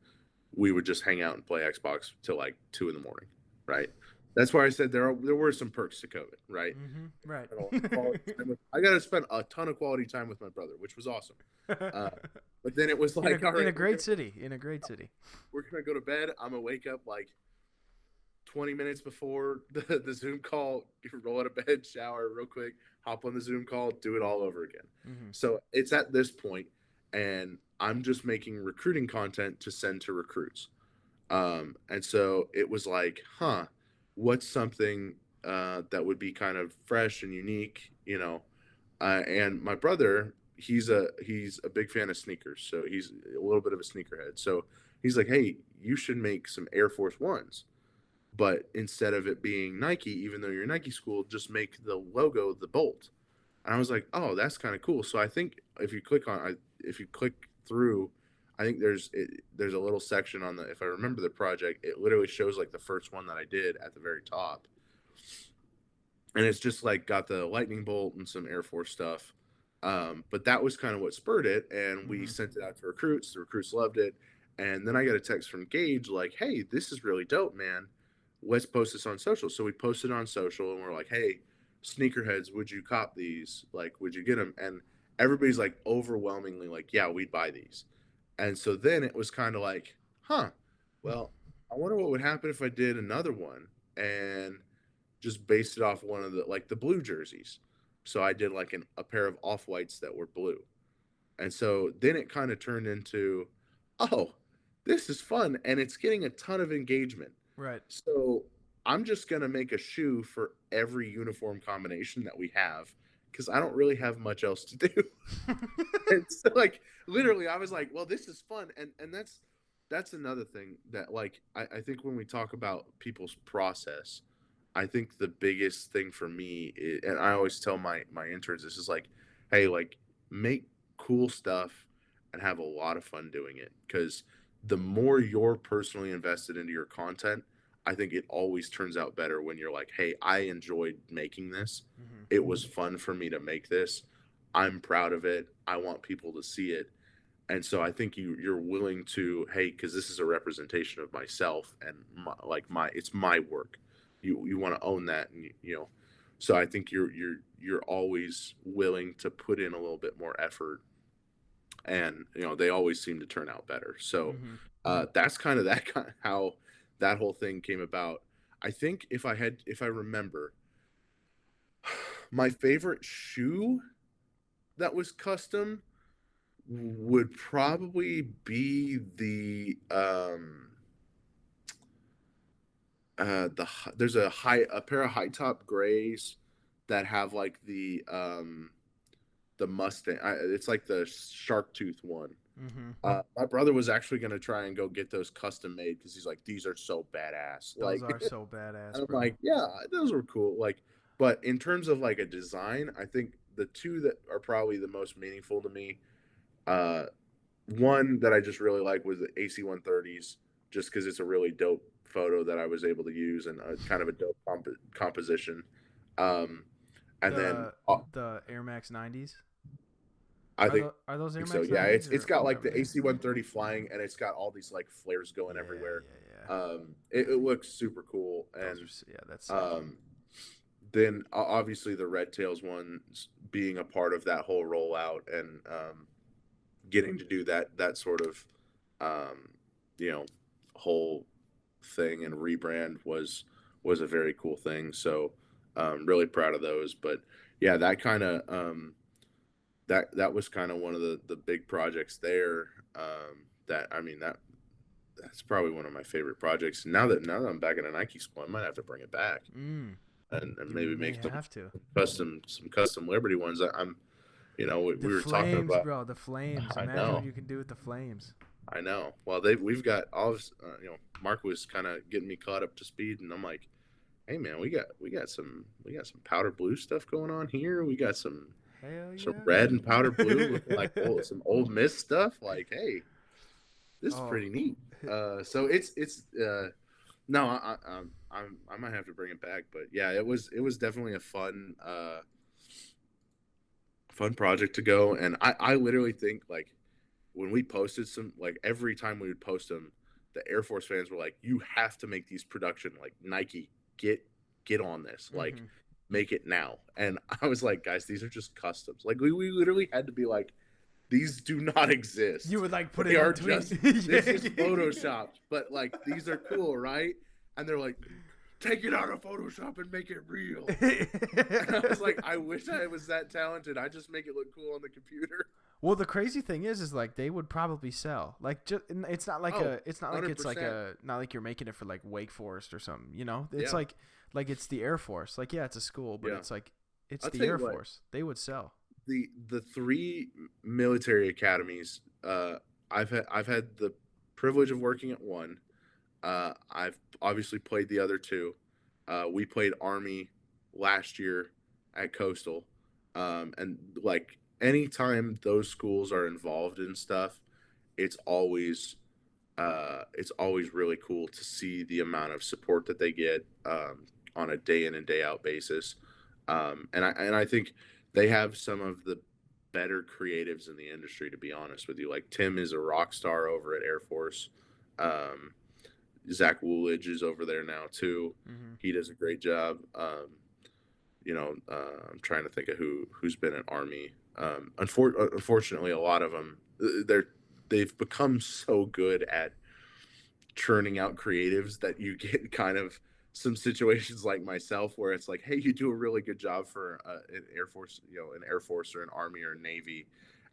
we would just hang out and play Xbox till like 2 in the morning, right? That's why I said there were some perks to COVID, right? Mm-hmm. Right. I got to spend a ton of quality time with my brother, which was awesome. Uh, but then it was like, all In right, a great city. In a great city. we're gonna go to bed. I'm gonna wake up like 20 minutes before the Zoom call, roll out of bed, shower real quick, hop on the Zoom call, do it all over again. Mm-hmm. So it's at this point, and I'm just making recruiting content to send to recruits. And so it was like, huh, what's something that would be kind of fresh and unique, you know? And my brother, he's a big fan of sneakers, so he's a little bit of a sneakerhead. So he's like, hey, you should make some Air Force Ones, but instead of it being Nike, even though you're a Nike school, just make the logo the bolt. And I was like, oh, that's kind of cool. So I think if you click through, I think there's a little section on the, if I remember the project, it literally shows like the first one that I did at the very top, and it's just like got the lightning bolt and some Air Force stuff. But that was kind of what spurred it, and we Mm-hmm. sent it out to recruits. The recruits loved it, and then I got a text from Gage like, "Hey, this is really dope, man. Let's post this on social." So we posted on social, and we're like, "Hey, sneakerheads, would you cop these? Like, would you get them?" And everybody's like overwhelmingly like, "Yeah, we'd buy these." And so then it was kind of like, "Huh, well, I wonder what would happen if I did another one." And just based it off one of the like the blue jerseys. So I did like a pair of off whites that were blue. And so then it kind of turned into, oh, this is fun and it's getting a ton of engagement. Right. So I'm just going to make a shoe for every uniform combination that we have because I don't really have much else to do. And so like literally I was like, well, this is fun. And that's another thing that like I think when we talk about people's process, I think the biggest thing for me is, and I always tell my interns this is like, hey, like make cool stuff and have a lot of fun doing it because the more you're personally invested into your content, I think it always turns out better when you're like, hey, I enjoyed making this. Mm-hmm. It was fun for me to make this. I'm proud of it. I want people to see it. And so I think you're willing to, hey, because this is a representation of myself and my it's my work. You want to own that, and you know. So I think you're always willing to put in a little bit more effort, and you know they always seem to turn out better. So Mm-hmm. that's kind of that kind of how. that whole thing came about. I think if I remember, my favorite shoe that was custom would probably be there's a pair of high top grays that have like the Mustang. It's like the shark tooth one. Mm-hmm. My brother was actually going to try and go get those custom made because he's like, these are so badass. Those Like, are so and badass, I'm bro. like, yeah, those were cool. Like, but in terms of like a design, I think the two that are probably the most meaningful to me, uh, one that I just really like was the AC 130s, just because it's a really dope photo that I was able to use and kind of a dope composition. Um, and then The the Air Max 90s. I think Are those Air so. Max Yeah, 90s it's or got like whatever? the AC 130 flying, and it's got all these like flares going Yeah, everywhere. yeah, yeah. It looks super cool, Those and are, yeah, that's sick. um, then obviously the Red Tails one being a part of that whole rollout and getting to do that sort of um, you know whole thing and rebrand was a very cool thing. So really proud of those. But yeah, that kind of that was kind of one of the big projects there. That I mean that's probably one of my favorite projects. Now that I'm back in a Nike school, I might have to bring it back Mm, and you maybe may make have to. some custom Liberty ones. I'm The we were talking flames, about. bro. The flames. I Imagine what know, you can do with the flames. I know. Well, we've got all of Mark was kind of getting me caught up to speed, and I'm like, hey man, we got some powder blue stuff going on here. We got Hell some yeah. red and powder blue looking like some old Miss stuff. Like, hey, this is Oh, pretty neat. So it's no, I might have to bring it back, but yeah, it was definitely a fun project to go, and I literally think like when we posted some like every time we would post them, the Air Force fans were like, you have to make these production, like Nike, get on this, like mm-hmm. make it now. And I was like, guys, these are just customs. Like we literally had to be like, these do not You exist. would like put They it are on tweet. just this is photoshopped, but like these are cool, right? And they're like, take it out of Photoshop and make it real. And I was like, I wish I was that talented. I just make it look cool on the computer. Well, the crazy thing is like they would probably sell. Like, just it's not like Oh, it's not like it's like 100%. not like you're making it for like Wake Forest or something. You know, it's Yeah. like it's the Air Force. Like, yeah, it's a school, but Yeah. it's like it's I'll the tell you Air what, Force. They would sell. the three military academies, I've had the privilege of working at one. I've obviously played the other two. We played Army last year at Coastal, and like anytime those schools are involved in stuff, it's always it's always really cool to see the amount of support that they get on a day in and day out basis. And I think they have some of the better creatives in the industry, to be honest with you. Like Tim is a rock star over at Air Force. Um, Zach Woolidge is over there now too. Mm-hmm. He does a great job. I'm trying to think of who's been at Army. Unfortunately, a lot of them they've become so good at churning out creatives that you get kind of some situations like myself where it's like, hey, you do a really good job for an Air Force, an Air Force or an Army or a Navy,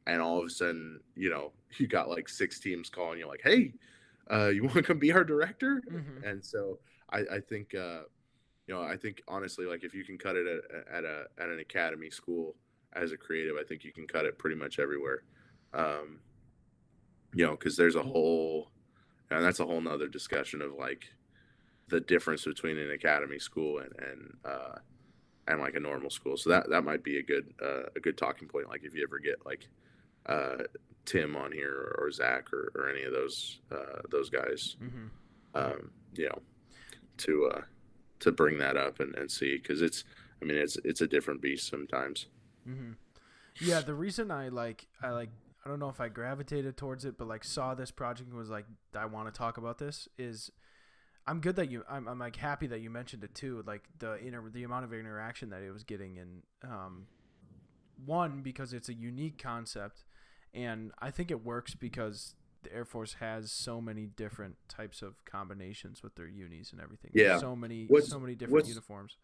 and all of a sudden, you got like 6 teams calling you like, hey, you want to come be our director? Mm-hmm. And so I think I think honestly, like if you can cut it at an academy school as a creative, I think you can cut it pretty much everywhere. Um, because there's a whole, and that's a whole nother discussion of like the difference between an academy school and like a normal school. So that might be a good talking point. Like if you ever get like uh, Tim on here or Zach or any of those guys, Mm-hmm. um, you know, to bring that up and see, because it's a different beast sometimes. Mm-hmm. Yeah, the reason I don't know if I gravitated towards it, but like saw this project and was like, I want to talk about this is I'm like happy that you mentioned it too, like the amount of interaction that it was getting, and one, because it's a unique concept, and I think it works because the Air Force has so many different types of combinations with their unis and everything. There's Yeah. so What's many different what's uniforms.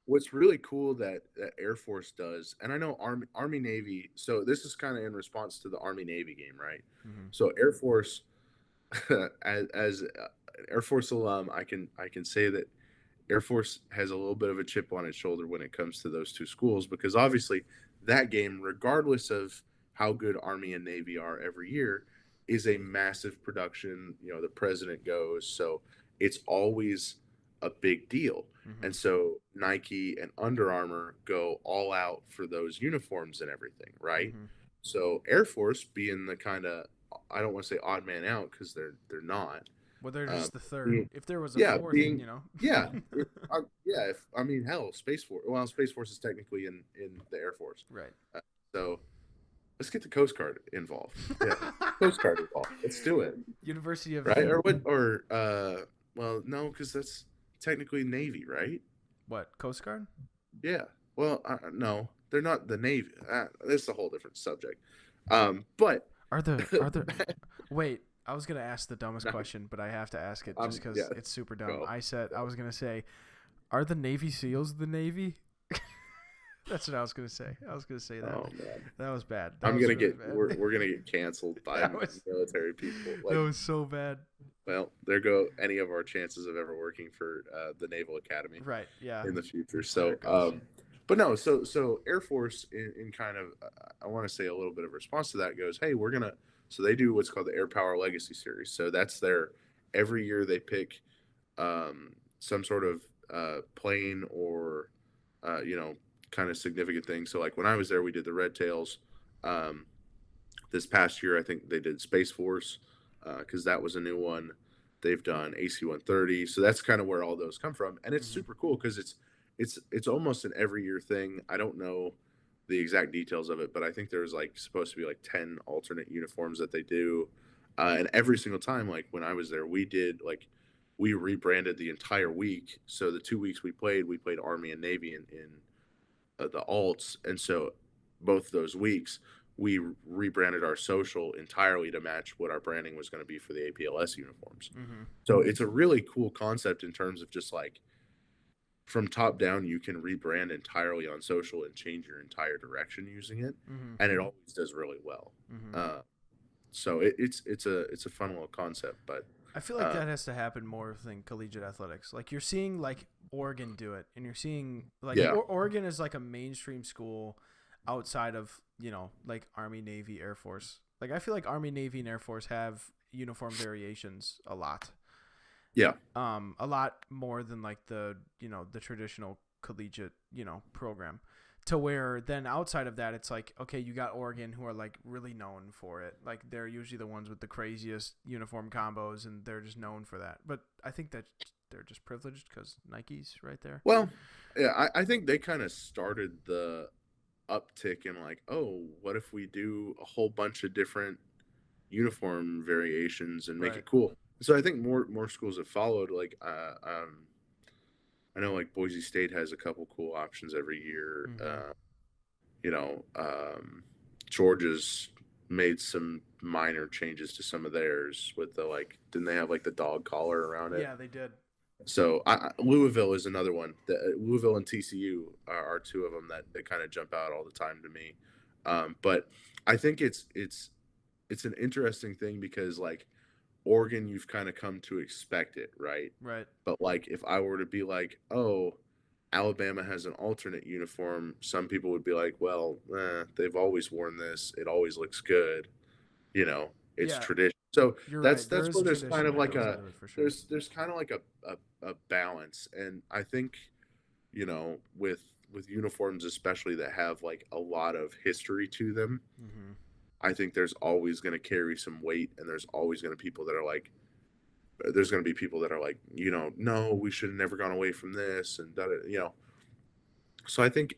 what's really cool that Air Force does, and I know Army Navy. So this is kind of in response to the Army Navy game, right? Mm-hmm. So Air Force, as an Air Force alum, I can say that Air Force has a little bit of a chip on its shoulder when it comes to those two schools because obviously that game, regardless of how good Army and Navy are every year, is a massive production. You know, the president goes, so it's always a big deal. Mm-hmm. And so Nike and Under Armour go all out for those uniforms and everything, right? Mm-hmm. So Air Force being the kind of, I don't want to say odd man out because they're not. Well, they're Um, just the third. being, If there was a yeah, fourth, being you know. yeah, yeah. If I mean, hell, Space Force. Well, Space Force is technically in the Air Force. Right. So let's get the Coast Guard involved. Yeah, Coast Guard involved. Let's do it. University of Right? Or what? Or well, no, because that's technically Navy, right? what? Coast Guard? Yeah. Well, no, they're not the Navy. This is a whole different subject. But Are the wait, I was gonna ask the dumbest no, question, but I have to ask it just yeah, because it's super dumb. go. I was gonna say, are the Navy SEALs the Navy? That's what I was gonna say. I was gonna say that. Oh man. That was bad. That I'm was gonna really get bad. we're gonna get canceled by military people. That Like, was so bad. well, there go any of our chances of ever working for the Naval Academy Right. Yeah. in the future. There So, it goes. but no, so Air Force in kind of I want to say a little bit of response to that goes, hey, we're gonna. So they do what's called the Air Power Legacy Series. So that's their every year they pick some sort of plane or you know, kind of significant thing. So like when I was there, we did the Red Tails. Um, this past year, I think they did Space Force because that was a new one. They've done AC-130, so that's kind of where all those come from, and it's Mm-hmm. super cool because it's almost an every year thing. I don't know the exact details of it, but I think there's like supposed to be like 10 alternate uniforms that they do, and every single time, like when I was there, we rebranded the entire week. So the 2 weeks we played Army and Navy in the alts, and so both those weeks we rebranded our social entirely to match what our branding was going to be for the APLS uniforms. Mm-hmm. So it's a really cool concept in terms of just like from top down, you can rebrand entirely on social and change your entire direction using it, Mm-hmm. and it always does really well. Mm-hmm. So it's a fun little concept, but I feel like that has to happen more than collegiate athletics. Like you're seeing like Oregon do it, and you're seeing like yeah, Oregon is like a mainstream school outside of like Army, Navy, Air Force. Like I feel like Army, Navy, and Air Force have uniform variations a lot. yeah, A lot more than like the traditional collegiate program. To where then outside of that, it's like, okay, you got Oregon who are like really known for it. Like they're usually the ones with the craziest uniform combos, and they're just known for that. But I think that they're just privileged because Nike's right there. well, yeah, I think they kind of started the uptick in like, oh, what if we do a whole bunch of different uniform variations and make Right. it cool? So I think more schools have followed. Like, I know like Boise State has a couple cool options every year. Mm-hmm. You know, Georgia's made some minor changes to some of theirs with the like, didn't they have like the dog collar around it? Yeah, they did. So Louisville is another one. Louisville and TCU are two of them that kind of jump out all the time to me. But I think it's an interesting thing because like Oregon, you've kind of come to expect it, right? Right. But like if I were to be like, oh, Alabama has an alternate uniform, some people would be like, well, they've always worn this. It always looks good. You know, it's Yeah, tradition. So you're that's right. There is where a there's kind tradition of that like goes into it for sure. there's kind of like a balance, and I think with uniforms especially that have like a lot of history to them, Mm-hmm. I think there's always going to carry some weight, and there's always going to people that are like there's going to be people that are like, no, we should have never gone away from this, and so I think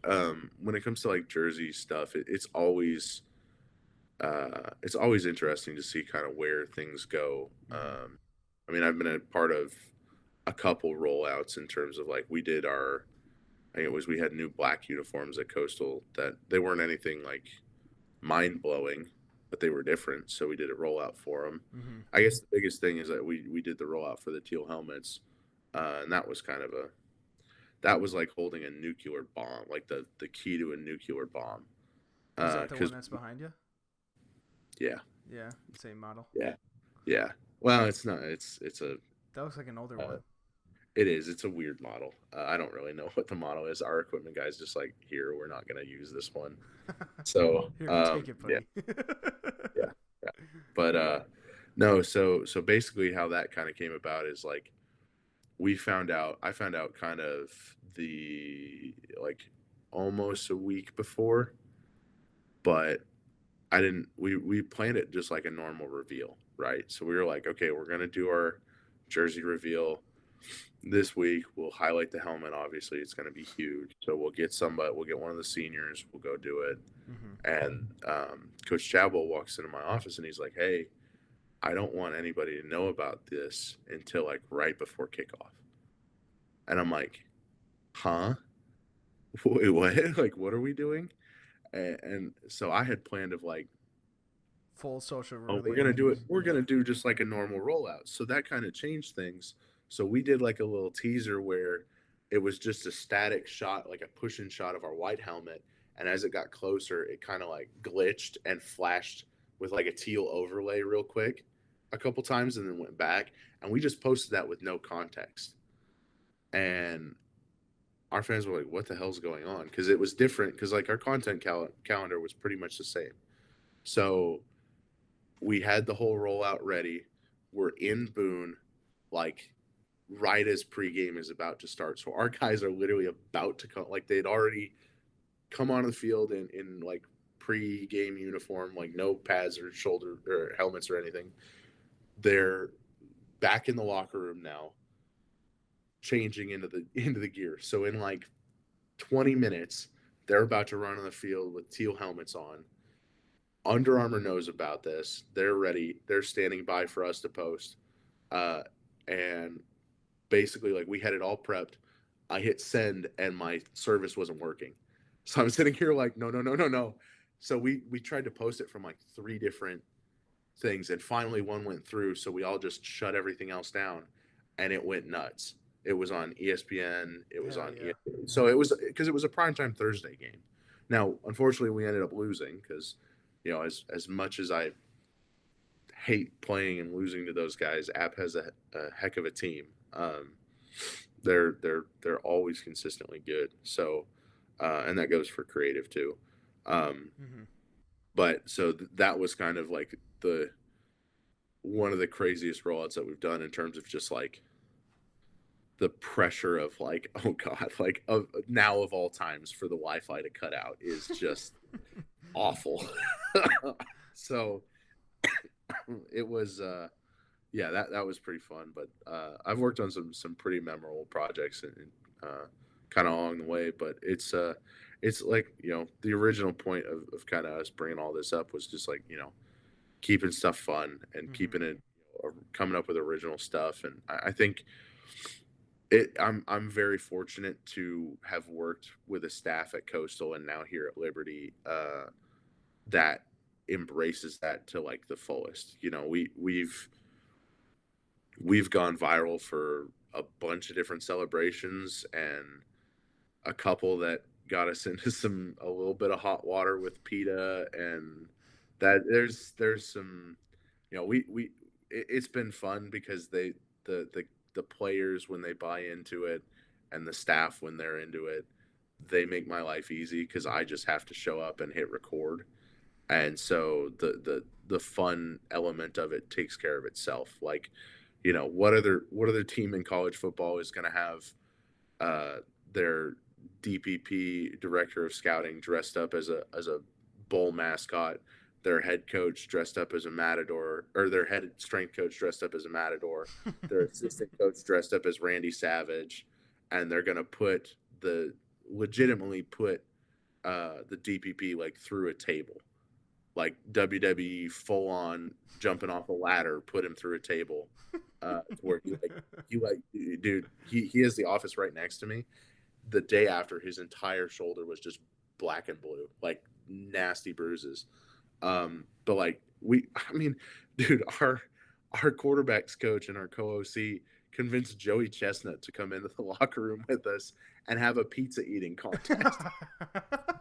when it comes to like jersey stuff, it's always interesting to see kind of where things go. Mm-hmm. I mean, I've been a part of a couple rollouts in terms of like I think we had new black uniforms at Coastal that they weren't anything like mind blowing, but they were different, so we did a rollout for them. Mm-hmm. I guess the biggest thing is that we did the rollout for the teal helmets, and that was kind of a that was like holding a nuclear bomb, like the key to a nuclear bomb. Is that the one Because that's behind you? yeah, Yeah, same model. yeah, yeah. Well, it's not. It's a. That looks like an older Uh, one. it is. It's a weird model. I don't really know what the model is. Our equipment guy's just like, here, we're not gonna use this one. So Here, take it, yeah, buddy. yeah, yeah. But no. So basically, how that kind of came about is like we found out. I found out kind of the like almost a week before, but I didn't. We planned it just like a normal reveal, right? So we were like, okay, we're gonna do our jersey reveal this week. We'll highlight the helmet. Obviously, it's gonna be huge. So we'll get somebody. We'll get one of the seniors. We'll go do it. Mm-hmm. And Coach Chabot walks into my office and he's like, "Hey, I don't want anybody to know about this until like right before kickoff." And I'm like, "Huh? Wait, what? Like, what are we doing?" And so I had planned of like, Full social oh, we're really gonna do it. interviews. We're gonna do just like a normal rollout. So that kind of changed things. So we did like a little teaser where it was just a static shot, like a push-in shot of our white helmet. And as it got closer, it kind of like glitched and flashed with like a teal overlay real quick a couple times and then went back. And we just posted that with no context. And our fans were like, what the hell's going on? Because it was different. Because like our content calendar was pretty much the same. So we had the whole rollout ready. We're in Boone, like right as pregame is about to start. So our guys are literally about to come, like they'd already come on the field in like pre-game uniform, like no pads or shoulder or helmets or anything. They're back in the locker room now, changing into the gear. So in like 20 minutes, they're about to run on the field with teal helmets on. Under Armour knows about this. They're ready. They're standing by for us to post. And basically, like we had it all prepped. I hit send and my service wasn't working. So I'm sitting here like, no, no, no, no, no. So we tried to post it from like 3 different things, and finally one went through. So we all just shut everything else down, and it went nuts. It was on ESPN. It was Hell on yeah. ESPN. So it was because it was a primetime Thursday game. Now, unfortunately, we ended up losing because, as much as I hate playing and losing to those guys, App has a heck of a team. They're always consistently good. So, and that goes for creative too. Mm-hmm. But so that was kind of like the one of the craziest rollouts that we've done in terms of just like the pressure of like, oh god, like now of all times for the Wi-Fi to cut out is just awful. So it was yeah, that was pretty fun. But I've worked on some pretty memorable projects and kind of along the way. But it's like the original point of kind of us bringing all this up was just like keeping stuff fun and Mm-hmm. keeping it coming up with original stuff. And I think I'm very fortunate to have worked with a staff at Coastal and now here at Liberty that embraces that to like the fullest. We've gone viral for a bunch of different celebrations and a couple that got us into a little bit of hot water with PETA, and that there's some it's been fun because the the players when they buy into it and the staff when they're into it, they make my life easy because I just have to show up and hit record. And so the fun element of it takes care of itself. Like, what other team in college football is going to have their DPP, director of scouting, dressed up as a bull mascot, their head coach dressed up as a matador, or their head strength coach dressed up as a matador, their assistant coach dressed up as Randy Savage, and they're going to legitimately put the DPP like through a table, like WWE full on jumping off a ladder, put him through a table, where dude, he has the office right next to me. The day after, his entire shoulder was just black and blue, like nasty bruises. But like I mean, dude, our quarterbacks coach and our co-OC convinced Joey Chestnut to come into the locker room with us and have a pizza eating contest.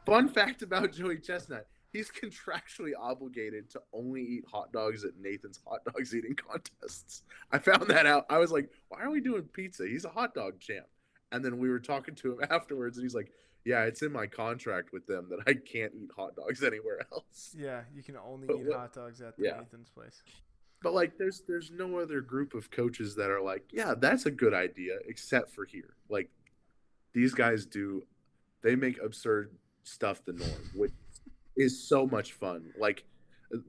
Fun fact about Joey Chestnut: he's contractually obligated to only eat hot dogs at Nathan's hot dogs eating contests. I found that out. I was like, why are we doing pizza? He's a hot dog champ. And then we were talking to him afterwards, and he's like, yeah, it's in my contract with them that I can't eat hot dogs anywhere else. Yeah, you can only But eat what? hot dogs at the Yeah. Nathan's place. But like, there's no other group of coaches that are like, yeah, that's a good idea, except for here. Like these guys do, they make absurd stuff the norm, which is so much fun. Like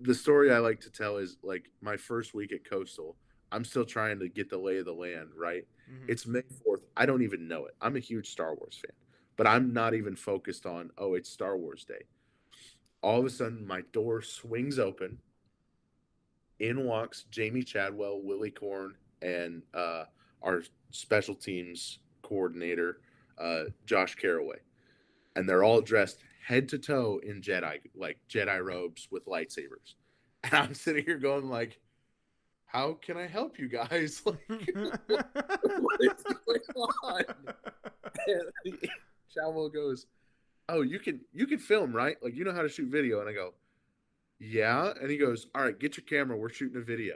the story I like to tell is like my first week at Coastal. I'm still trying to get the lay of the land, right? Mm-hmm. It's May 4th. I don't even know it. I'm a huge Star Wars fan, but I'm not even focused on, oh, it's Star Wars Day. All of a sudden, my door swings open. In walks Jamie Chadwell, Willie Korn, and our special teams coordinator, Josh Caraway. And they're all dressed head to toe in Jedi robes with lightsabers. And I'm sitting here going like, how can I help you guys? Like, what is going on? And Chadwell goes, oh, you can film, right? Like you know how to shoot video. And I go, yeah. And he goes, all right, get your camera. We're shooting a video.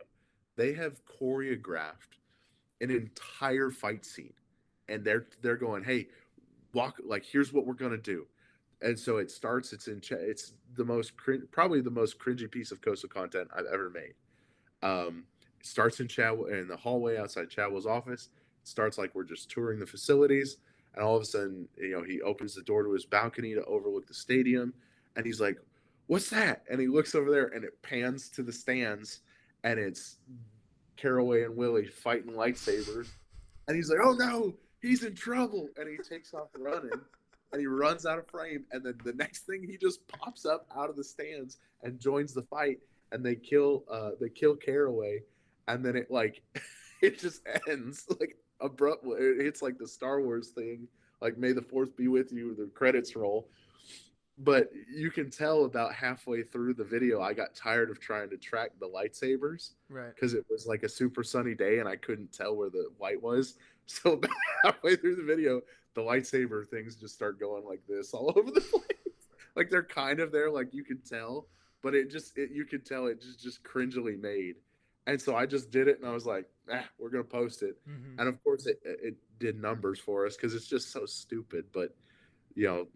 They have choreographed an entire fight scene. And they're going, hey, walk, like here's what we're gonna do. And so it starts, it's the probably the most cringy piece of coastal content I've ever made. It starts in the hallway outside Chadwell's office. It starts like we're just touring the facilities, and all of a sudden, he opens the door to his balcony to overlook the stadium, and he's like, "What's that?" And he looks over there, and it pans to the stands, and it's Caraway and Willie fighting lightsabers, and he's like, "Oh no, he's in trouble!" And he takes off running. And he runs out of frame, and then the next thing he just pops up out of the stands and joins the fight, and they kill Caraway, and then it like it just ends like abruptly. It's like the Star Wars thing, like "May the Fourth be with you." The credits roll, but you can tell about halfway through the video, I got tired of trying to track the lightsabers, Right. because it was like a super sunny day and I couldn't tell where the light was. So about halfway through the video, the lightsaber things just start going like this all over the place. Like they're kind of there, like you can tell, but you could tell it just cringily made. And so I just did it, and I was like, we're gonna post it. Mm-hmm. And of course, it did numbers for us because it's just so stupid. But you know,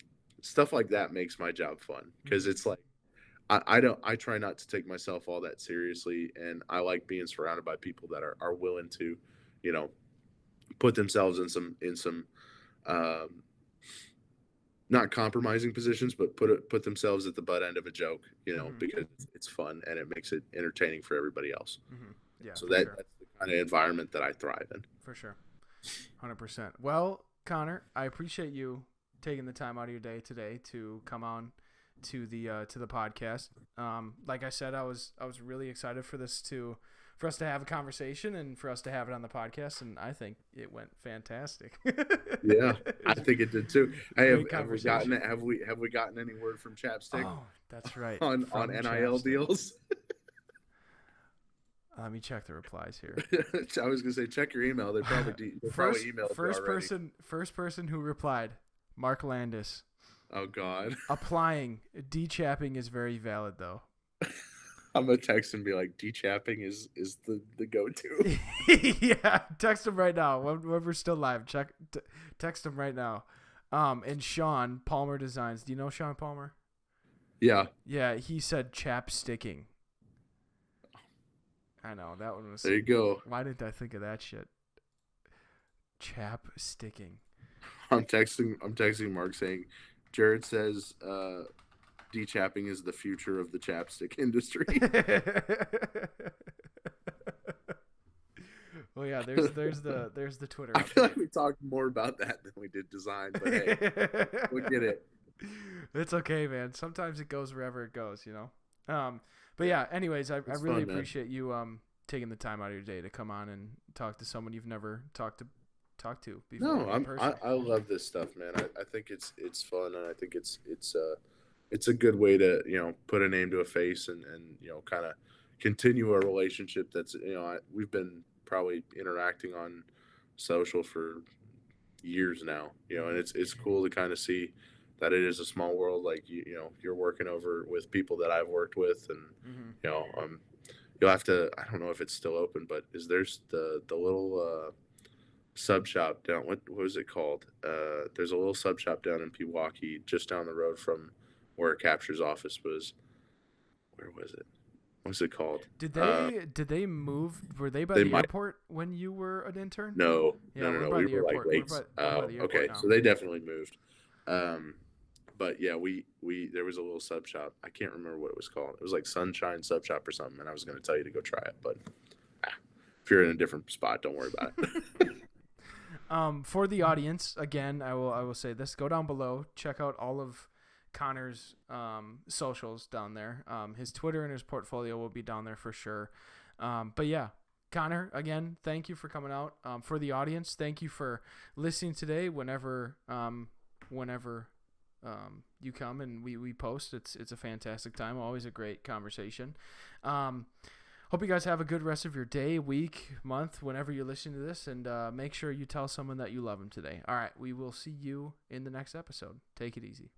stuff like that makes my job fun because Mm-hmm. it's like I try not to take myself all that seriously, and I like being surrounded by people that are willing to, you know, put themselves in some um, not compromising positions, but put themselves at the butt end of a joke, Mm-hmm. because it's fun and it makes it entertaining for everybody else. Mm-hmm. Yeah, So for sure. that's the kind of environment that I thrive in. For sure. 100%. Well, Connor, I appreciate you taking the time out of your day today to come on to the podcast. Like I said, I was really excited for us to have a conversation and for us to have it on the podcast, and I think it went fantastic. Yeah, I think it did too. Hey, Great have we gotten conversation. have we gotten any word from Chapstick Oh, that's right. on From NIL Chapstick. deals? Let me check the replies here. I was gonna say check your email. They probably emailed you already. First person who replied, Mark Landis. Oh God, Applying. De-chapping is very valid though. I'm gonna text and be like, "De-chapping is the go-to." Yeah, text him right now. When we're still live, text him right now. And Sean Palmer Designs. Do you know Sean Palmer? Yeah, Yeah, he said chapsticking. I know that one was. there you go. Why didn't I think of that shit? Chapsticking. I'm texting Mark saying, Jared says, de-chapping is the future of the chapstick industry. Well, yeah. There's the Twitter. I feel like we talked more about that than we did design, but hey, we get it. It's okay, man. Sometimes it goes wherever it goes, you know. But yeah. Anyways, I really fun, appreciate you taking the time out of your day to come on and talk to someone you've never talked to before. No, I love this stuff, man. I think it's fun, and I think it's it's a good way to, put a name to a face and kind of continue a relationship that's, we've been probably interacting on social for years now, and it's cool to kind of see that it is a small world. Like you're working over with people that I've worked with, and Mm-hmm. you know, you'll have to. I don't know if it's still open, but there's the little sub shop down. What was it called? There's a little sub shop down in Pewaukee, just down the road from where Capture's office was. Where was it? What's it called? Did they move? Were they by They the might. airport when you were an intern? No, Yeah, no, no, we're no. by We the were like airport. We're late. by Oh, the airport okay. now. So they definitely moved. Um, but yeah, we there was a little sub shop. I can't remember what it was called. It was like Sunshine Sub Shop or something. And I was going to tell you to go try it, but if you're in a different spot, don't worry about it. For the audience, again, I will say this: go down below, check out all of Connor's socials down there. His Twitter and his portfolio will be down there for sure. But yeah, Connor, again, thank you for coming out. For the audience, thank you for listening today. Whenever you come and we post, it's a fantastic time. Always a great conversation. Hope you guys have a good rest of your day, week, month, whenever you're listening to this, and make sure you tell someone that you love them today. All right, we will see you in the next episode. Take it easy.